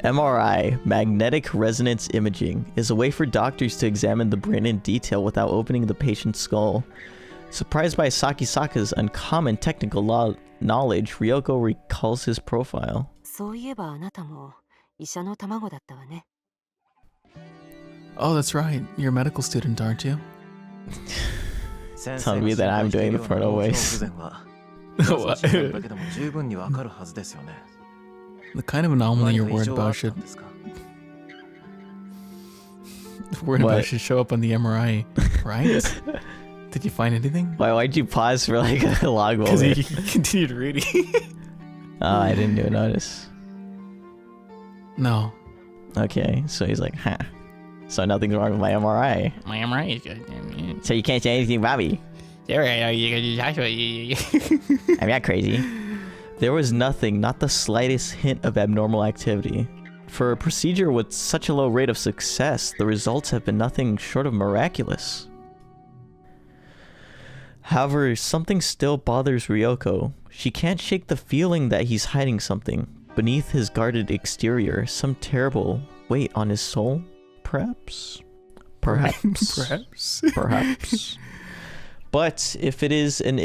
MRI, magnetic resonance imaging, is a way for doctors to examine the brain in detail without opening the patient's skull. Surprised by Sakisaka's uncommon technical knowledge, Ryoko recalls his profile. そういえばあなたも医者の卵だったわね。 Oh, that's right. You're a medical student, aren't you? Telling me that I'm doing the porno voice. The kind of anomaly you're worried about should show up on the MRI, right? Did you find anything? Why'd you pause for a long moment? Because he continued reading. Oh, I didn't even notice. No. Okay, so he's like, huh. So nothing's wrong with my MRI. My MRI is good. So you can't say anything about me. I'm not crazy. There was nothing, not the slightest hint of abnormal activity. For a procedure with such a low rate of success, the results have been nothing short of miraculous. However, something still bothers Ryoko. She can't shake the feeling that he's hiding something. Beneath his guarded exterior, some terrible weight on his soul? Perhaps? Perhaps. But if it is an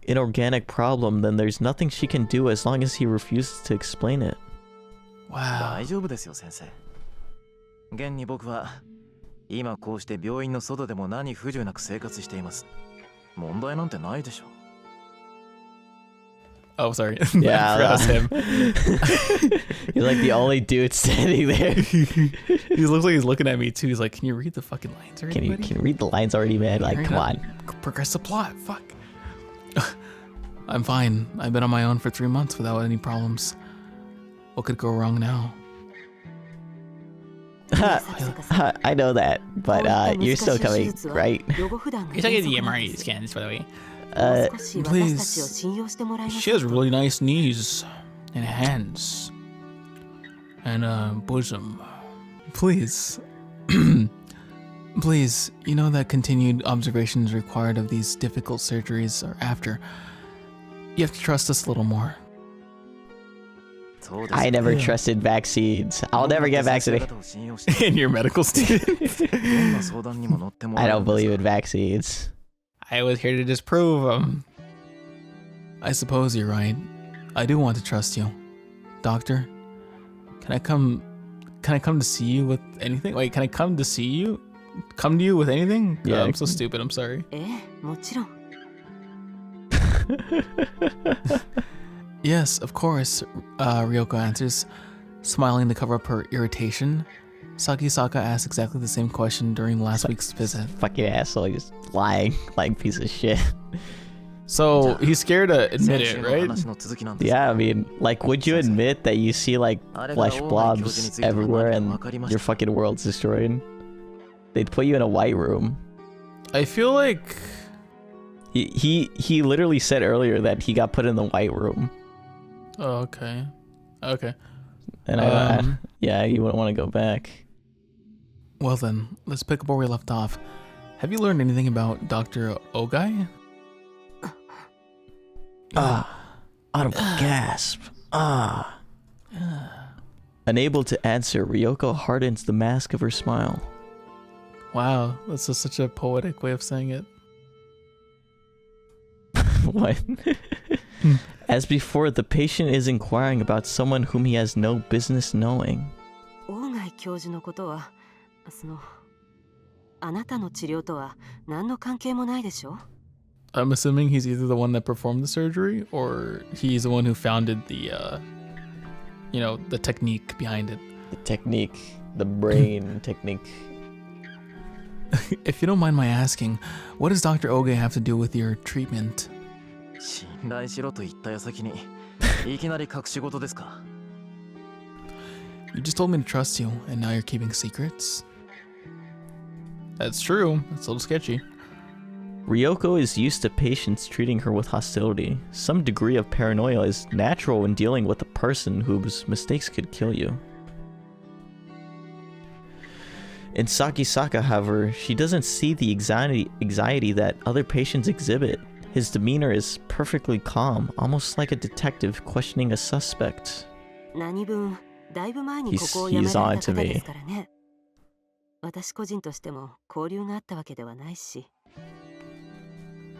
inorganic problem, then there's nothing she can do as long as he refuses to explain it. Wow. 大丈夫ですよ、先生。現に僕は今こうして病院の外でも何不自由なく生活しています。問題なんてないでしょ。 Oh, sorry. Yeah, that was him. He's like the only dude standing there. He looks like he's looking at me too. He's like, "Can you read the fucking lines already?" Can you read the lines already, man? Like, come on. Progress the plot. Fuck. I'm fine. I've been on my own for 3 months without any problems. What could go wrong now? I know that, but you're still coming, right? You're talking the MRI scans, by the way. Please. She has really nice knees and hands and bosom. Please. Please, you know that continued observation is required of these difficult surgeries or after. You have to trust us a little more. I never trusted vaccines. I'll never get vaccinated. In your medical student. I don't believe in vaccines. I was here to disprove them. I suppose you're right. I do want to trust you. Doctor, can I come to see you with anything? Wait, can I come to see you? Come to you with anything? Yeah. I'm so stupid, I'm sorry. もちろん Yes, of course, Ryoko answers, smiling to cover up her irritation. Sakisaka asked exactly the same question during last week's visit. Fucking asshole, he's lying piece of shit. So he's scared to admit it, right? Yeah, I mean, like, would you admit that you see like flesh blobs everywhere and your fucking world's destroyed? They'd put you in a white room. I feel like he literally said earlier that he got put in the white room. Oh, okay. And yeah, you wouldn't want to go back. Well then, let's pick up where we left off. Have you learned anything about Dr. Ogai? Audible gasp. Unable to answer, Ryoko hardens the mask of her smile. Wow, that's just such a poetic way of saying it. What? As before, the patient is inquiring about someone whom he has no business knowing. 大貝教授のことはあなたの治療とは何の関係もないでしょ I'm assuming he's either the one that performed the surgery or he's the one who founded the, the technique behind it. The technique. The brain technique. If you don't mind my asking, what does Dr. Oge have to do with your treatment? 信頼しろと言った矢先にいきなり隠し事ですか You just told me to trust you, and now you're keeping secrets? That's true. That's a little sketchy. Ryoko is used to patients treating her with hostility. Some degree of paranoia is natural when dealing with a person whose mistakes could kill you. In Sakisaka, however, she doesn't see the anxiety that other patients exhibit. His demeanor is perfectly calm, almost like a detective questioning a suspect. 何分だいぶ前にここを辞められた方ですからね。私個人としても交流があったわけではないし。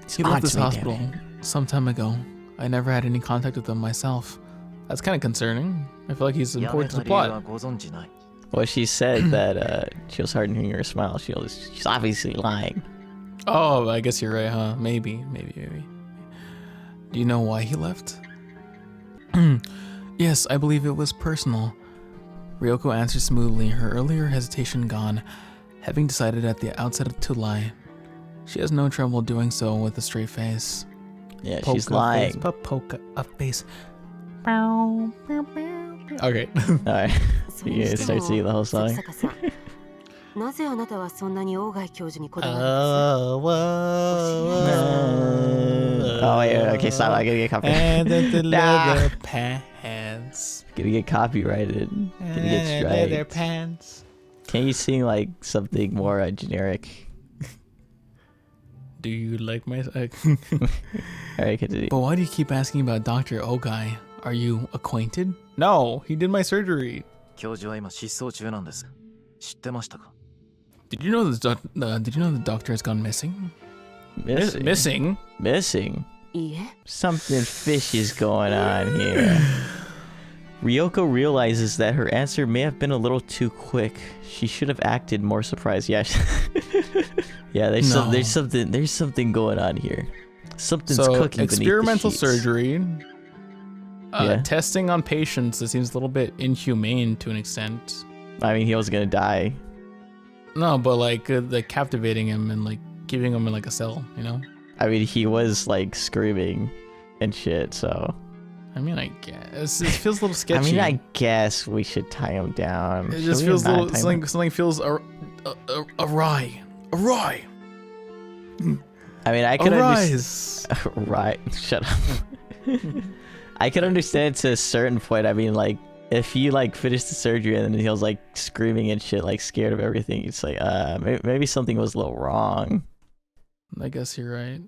He left this hospital some time ago. I never had any contact with him myself. That's kind of concerning. I feel like he's important to the plot. Well, she said that she was hardening her smile. She's obviously lying. Oh, I guess you're right, huh? Maybe. Do you know why he left? Yes, I believe it was personal. Ryoko answered smoothly, her earlier hesitation gone, having decided at the outset to lie. She has no trouble doing so with a straight face. Yeah, she's lying. Poke a face. Okay. Alright. You guys start singing the whole song. なぜあなたはそんなに大貝教授にこだわるんです Oh, yeah, okay, stop. I'm gonna get copyrighted. Leather pants. Gonna get copyrighted. Gonna get Leather striked. pants. Can you sing like something more generic? Do you like my... Alright, continue. But why do you keep asking about Dr. Ogai? Are you acquainted? No, he did my surgery. 教授は今失踪中なんです。知ってましたか Did you know the doctor has gone missing? Missing? Missing? いいえ Something fishy is going on here. Ryoko realizes that her answer may have been a little too quick. She should have acted more surprised. Yeah, yeah. There's something going on here. Something's cooking beneath the experimental sheets. surgery. Yeah. Testing on patients. That seems a little bit inhumane to an extent. I mean, he was gonna die. No, but like captivating him and like keeping him in like a cell, you know? I mean, he was like screaming and shit. So I mean, I guess it feels a little I sketchy. mean, I guess we should tie him down. it Should just we feels a not little tie him something feels awry. Awry. down? I mean, I could Arise. Right. Shut up. I can understand to a certain point. I mean, like, if he like finished the surgery and then he was like screaming and shit, like scared of everything, it's like, maybe something was a little wrong. I guess you're right,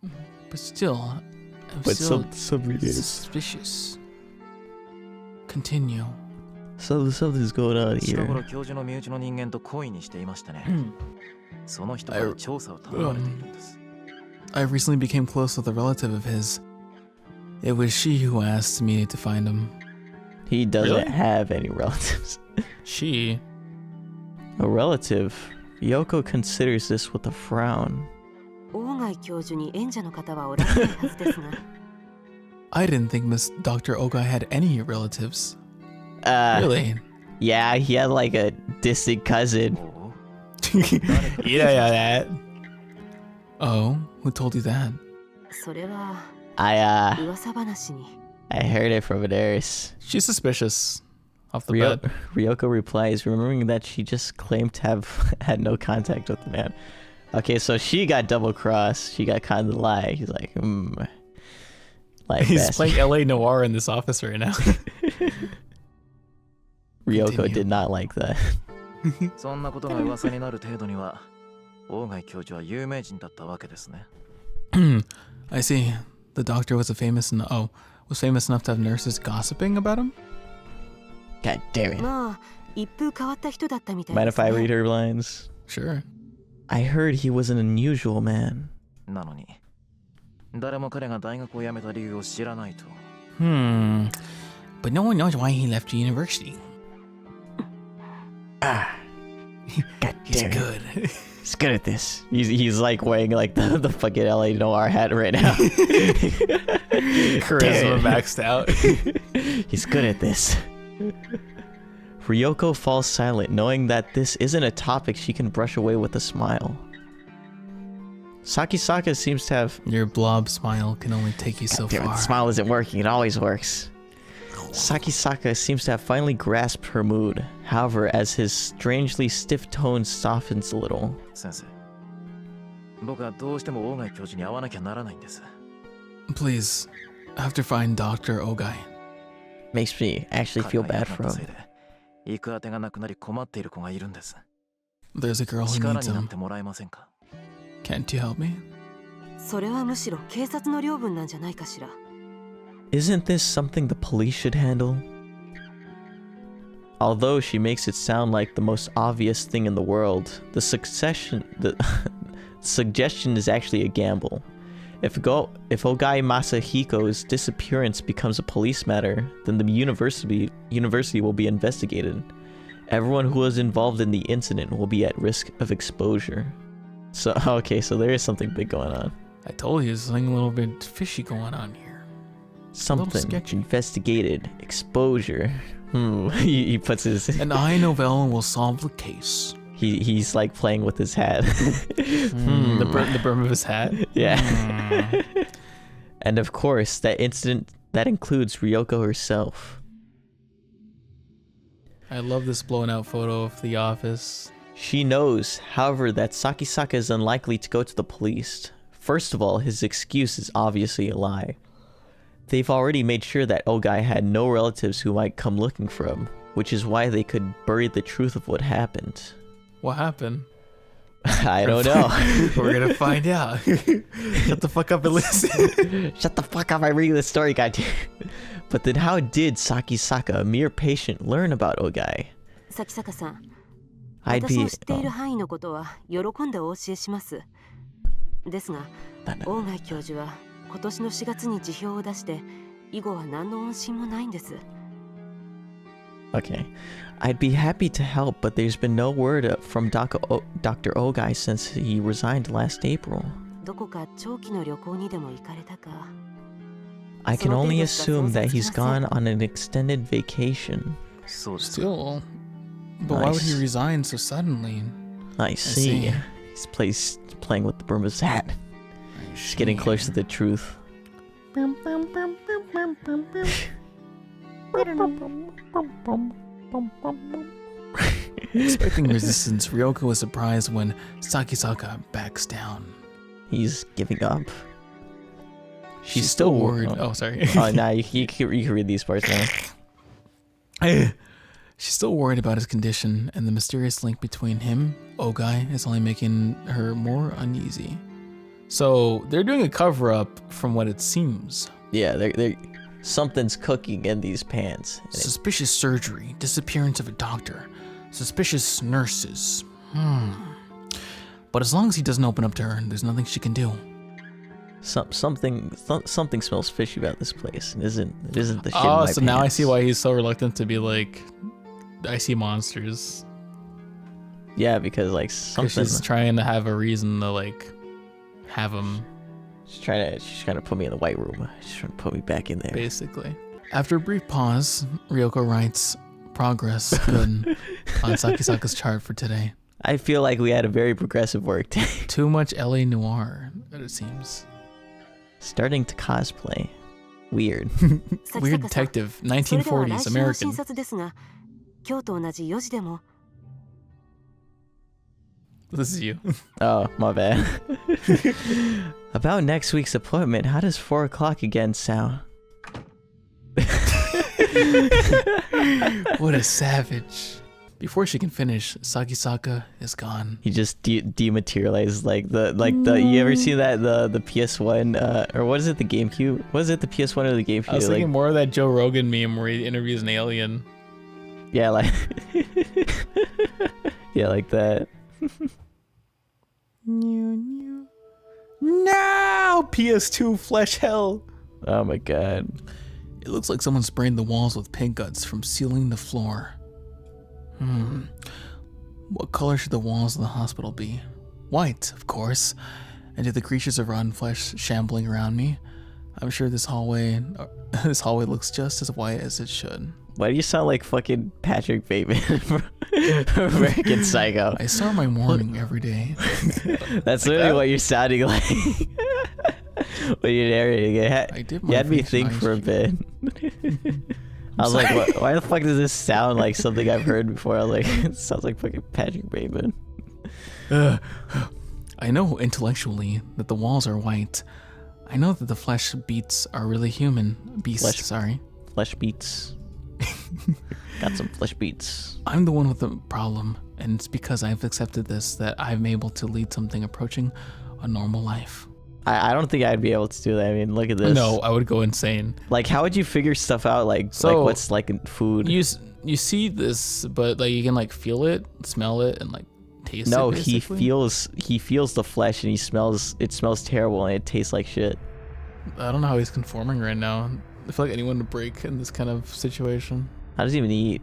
but still, I'm But still something is. suspicious. Continue. Something's going on 近 here. 頃教授の身内の人間と恋にしていましてね。その人から調査を頼まれているんです。 I recently became close with a relative of his. It was she who asked me to find him. He doesn't Really? have any relatives. She? A relative? Yoko considers this with a frown. 大貝教授に縁者の方はおられないはずですが I didn't think Miss Dr. Ogai had any relatives. Really? Yeah, he had like a distant cousin. おう yeah, that. Oh, who told you that? それは I 噂話に heard it from a nurse. She's suspicious. Off the bat. Ryoko replies, remembering that she just claimed to have had no contact with the man. Okay, so she got double-crossed. She got caught in the lie. He's like, like He's bastard. playing LA Noir in this office right now. Ryoko Continue. did not like that. そんなことが噂になる程度には、大貝教授は有名人だったわけですね。I see. The doctor was famous enough to have nurses gossiping about him? God damn it. まあ一風変わった人だったみたい Mind で if す I ね read her lines? Sure. I heard he was an unusual man. なのに、誰も彼が大学を辞めた理由を知らないと。 But no one knows why he left university. God He's damn it. good. He's good at this. He's like wearing like the fucking LA Noir hat right now. Charisma maxed out. He's good at this. Ryoko falls silent, knowing that this isn't a topic she can brush away with a smile. Sakisaka seems to have... Your blob smile can only take you so Damn it, far. the smile isn't working. It always works. Sakisaka seems to have finally grasped her mood. However, as his strangely stiff tone softens a little. 先生、僕はどうしても大貝教授に会わなきゃならないんです。 Please, I have to find Dr. Ogai. Makes me actually 彼 feel がいな bad くなっ for たせい him. で、行く当てがなくなり困っている子がいるんです。 There's a girl who 力 needs になっ him. てもらえませんか？ Can't you help me? それはむしろ警察の領分なんじゃないかしら Isn't this something the police should handle? Although she makes it sound like the most obvious thing in the world, the suggestion is actually a gamble. If Ogai Masahiko's disappearance becomes a police matter, then the university will be investigated. Everyone who was involved in the incident will be at risk of exposure. So, okay, so there is something big going on. I told you there's something a little bit fishy going on here. Something sketchy. investigated. Exposure. He puts his... An eye novel will solve the case. He's like playing with his hat. The brim of his hat. Yeah. And of course, that incident, that includes Ryoko herself. I love this blown out photo of the office. She knows, however, that Sakisaka is unlikely to go to the police. First of all, his excuse is obviously a lie. They've already made sure that Ogai had no relatives who might come looking for him, which is why they could bury the truth of what happened. What happened? I don't know. We're gonna find out. Shut the fuck up and listen. Shut the fuck up, I'm reading the story, goddamn. But then how did Sakisaka, a mere patient, learn about Ogai? 崎坂さん I'd 私 be... の知っている範囲のことは喜んでお教えしますですが大貝教授は今年の4月に辞表を出して以後は何の音信もないんです Okay. I'd be happy to help, but there's been no word from Dr. Ogai since he resigned last April. どこか長期の旅行にでも行かれたか I can only assume that he's gone on an extended vacation. そうです。 Still. But why would he Nice. resign so suddenly? I see. see. He's playing with the brim of his hat. He's getting close to the truth. Expecting resistance, Ryoko is surprised when Sakisaka backs down. He's giving up. She's still worried. Oh, sorry. Oh, nah, you can read these parts now. She's still worried about his condition, and the mysterious link between him, Ogai, is only making her more uneasy. So they're doing a cover-up from what it seems. Yeah, they're something's cooking in these pants. Suspicious surgery, disappearance of a doctor, suspicious nurses. But as long as he doesn't open up to her, there's nothing she can do. Something smells fishy about this place. It isn't the shit in my Oh, so pants. now I see why he's so reluctant to be like, I see monsters. Yeah, because like 'Cause something. she's trying to have a reason to like have him, She's trying to put me in the white room. She's trying to put me back in there. basically. After a brief pause, Ryoko writes, progress good on Sakisaka's chart for today. I feel like we had a very progressive work day. Too much LA Noir, it seems. Starting to cosplay. Weird. Weird detective, 1940s, American. 診察ですが、今日と同じ4時でも This is you. Oh, my bad. About next week's appointment, how does 4 o'clock again sound? What a savage. Before she can finish, Sakisaka is gone. He just dematerialized like the you ever see that the PS1 or what is it, the GameCube? Was it the PS1 or the GameCube? I was like, thinking more of that Joe Rogan meme where he interviews an alien. yeah, like yeah, like that. Now PS2 flesh hell. Oh my god. It looks like someone sprayed the walls with paint guts from ceiling to floor. What color should the walls of the hospital be? White, of course. And do the creatures of rotten flesh shambling around me? I'm sure this hallway looks just as white as it should. Why do you sound like fucking Patrick Bateman from American Psycho? I start my morning every day. That's literally what you're sounding like when you're narrating it. I did You my had me face think nice. for a bit. I was like, why the fuck does this sound like something I've heard before? I was like, it sounds like fucking Patrick Bateman. I know intellectually that the walls are white. I know that the flesh beats are really human. Beasts, Flesh beats. Got some flesh beats. I'm the one with the problem, and it's because I've accepted this that I'm able to lead something approaching a normal life. I don't think I'd be able to do that. I mean, look at this. No, I would go insane. Like, how would you figure stuff out? Like what's like in food? You see this, but like you can like feel it, smell it, and like taste it. No, basically. he feels the flesh and it smells terrible and it tastes like shit. I don't know how he's conforming right now. I feel like anyone would break in this kind of situation. How does he even eat?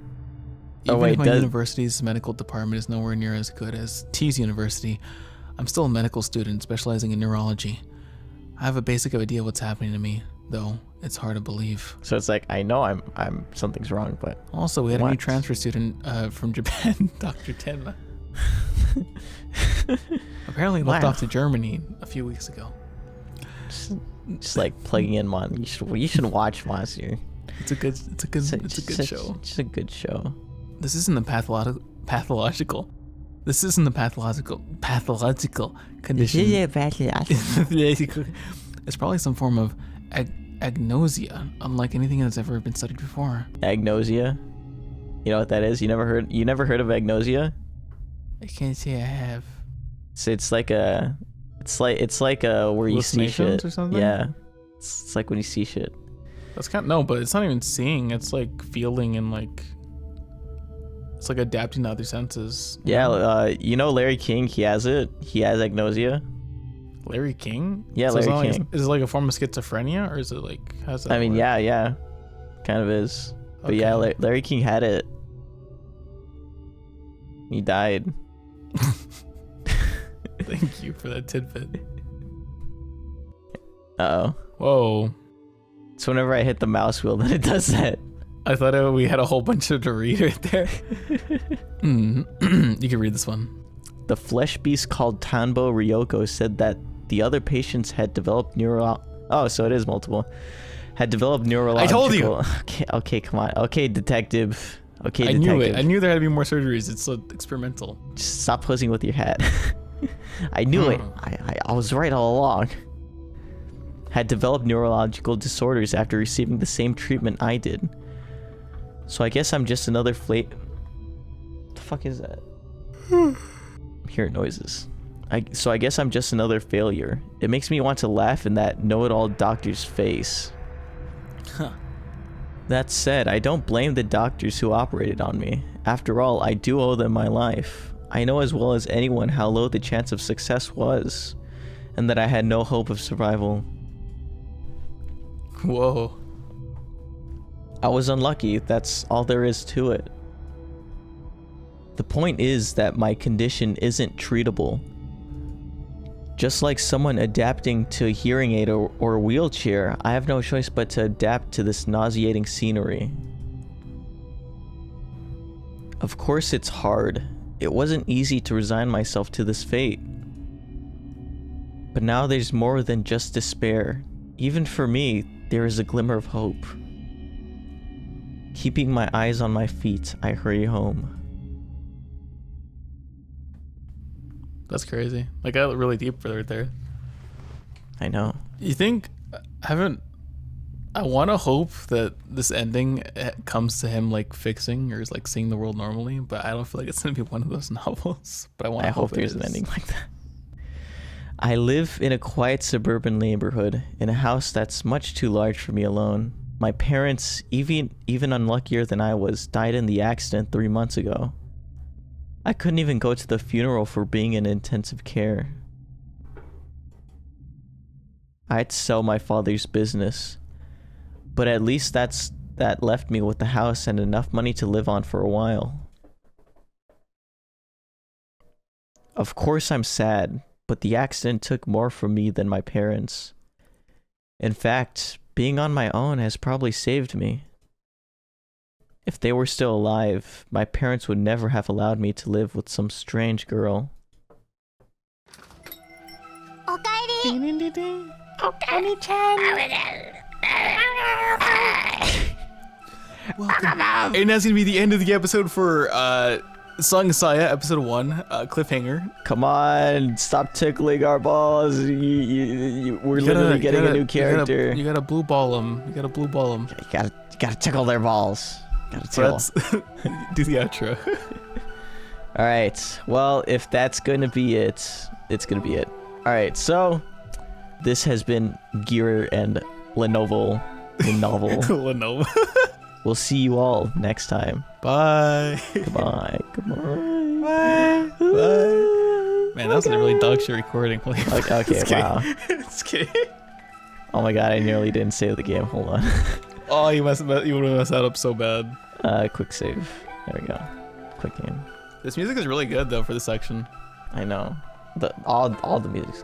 Even Oh wait, if my university's medical department is nowhere near as good as T's university, I'm still a medical student specializing in neurology. I have a basic idea what's happening to me, though it's hard to believe. So it's like, I know I'm something's wrong, but Also, we had a new What? transfer student from Japan, Dr. Tenma. Apparently left Wow. off to Germany a few weeks ago. just like plugging in Mon. You should watch Monster. It's a good show. Just a good show. This isn't the pathological. This isn't the pathological condition. It's probably some form of agnosia, unlike anything that's ever been studied before. Agnosia. You know what that is? You never heard of agnosia? I can't say I have. So it's like where you see Hallucinations shit. or something? Yeah. It's like when you see shit. That's no, but it's not even seeing. It's like feeling and like it's like adapting to other senses. Yeah, you know Larry King, he has it. He has agnosia. Larry King? Yeah, So it's Larry not King. Like, is it like a form of schizophrenia, or is it like how's that? I mean, work? yeah. Kind of is. But yeah, Okay. Larry King had it. He died. Thank you for that tidbit. Uh-oh. Whoa. So whenever I hit the mouse wheel, then it does that. I thought we had a whole bunch to read right there. You can read this one. The flesh beast called Tanbo Ryoko said that the other patients had developed Oh, so it is multiple. Had developed neurological... I told you! Okay, come on. Okay, detective. Okay, I detective. knew it. I knew there had to be more surgeries. It's so experimental. Just stop posing with your hat. I knew it. I was right all along. Had developed neurological disorders after receiving the same treatment I did. So I guess I'm just another What the fuck is that? I'm hearing noises. So I guess I'm just another failure. It makes me want to laugh in that know-it-all doctor's face. Huh. That said, I don't blame the doctors who operated on me. After all, I do owe them my life. I know as well as anyone how low the chance of success was, and that I had no hope of survival. Whoa. I was unlucky, that's all there is to it. The point is that my condition isn't treatable. Just like someone adapting to a hearing aid or a wheelchair, I have no choice but to adapt to this nauseating scenery. Of course it's hard. It wasn't easy to resign myself to this fate. But now there's more than just despair. Even for me, there is a glimmer of hope. Keeping my eyes on my feet, I hurry home. That's crazy. Like, I got really deep right there. I know. You think... I want to hope that this ending comes to him, like, fixing or is, like, seeing the world normally, but I don't feel like it's going to be one of those novels. But I hope there's an ending like that. I live in a quiet suburban neighborhood, in a house that's much too large for me alone. My parents, even unluckier than I was, died in the accident 3 months ago. I couldn't even go to the funeral for being in intensive care. I had to sell my father's business, but at least that left me with the house and enough money to live on for a while. Of course I'm sad, but the accident took more from me than my parents. In fact, being on my own has probably saved me. If they were still alive, my parents would never have allowed me to live with some strange girl. Welcome. And that's gonna be the end of the episode for Song of Saya, episode 1, cliffhanger. Come on, stop tickling our balls. We're literally getting a new character. You gotta blue ball them. You gotta blue ball them. You gotta tickle their balls. Gotta tickle. So do the outro. All right. Well, if that's gonna be it, it's gonna be it. All right. So this has been Gear and Lenovo. Lenovo. We'll see you all next time. Bye. Goodbye. Goodbye. Bye. Bye. Man, that was a really dog shit recording. Okay, wow. It's kidding. Oh my god, I nearly didn't save the game. Hold on. Oh, you would have messed that up so bad. Quick save. There we go. Quick game. This music is really good though for this section. I know. All the music's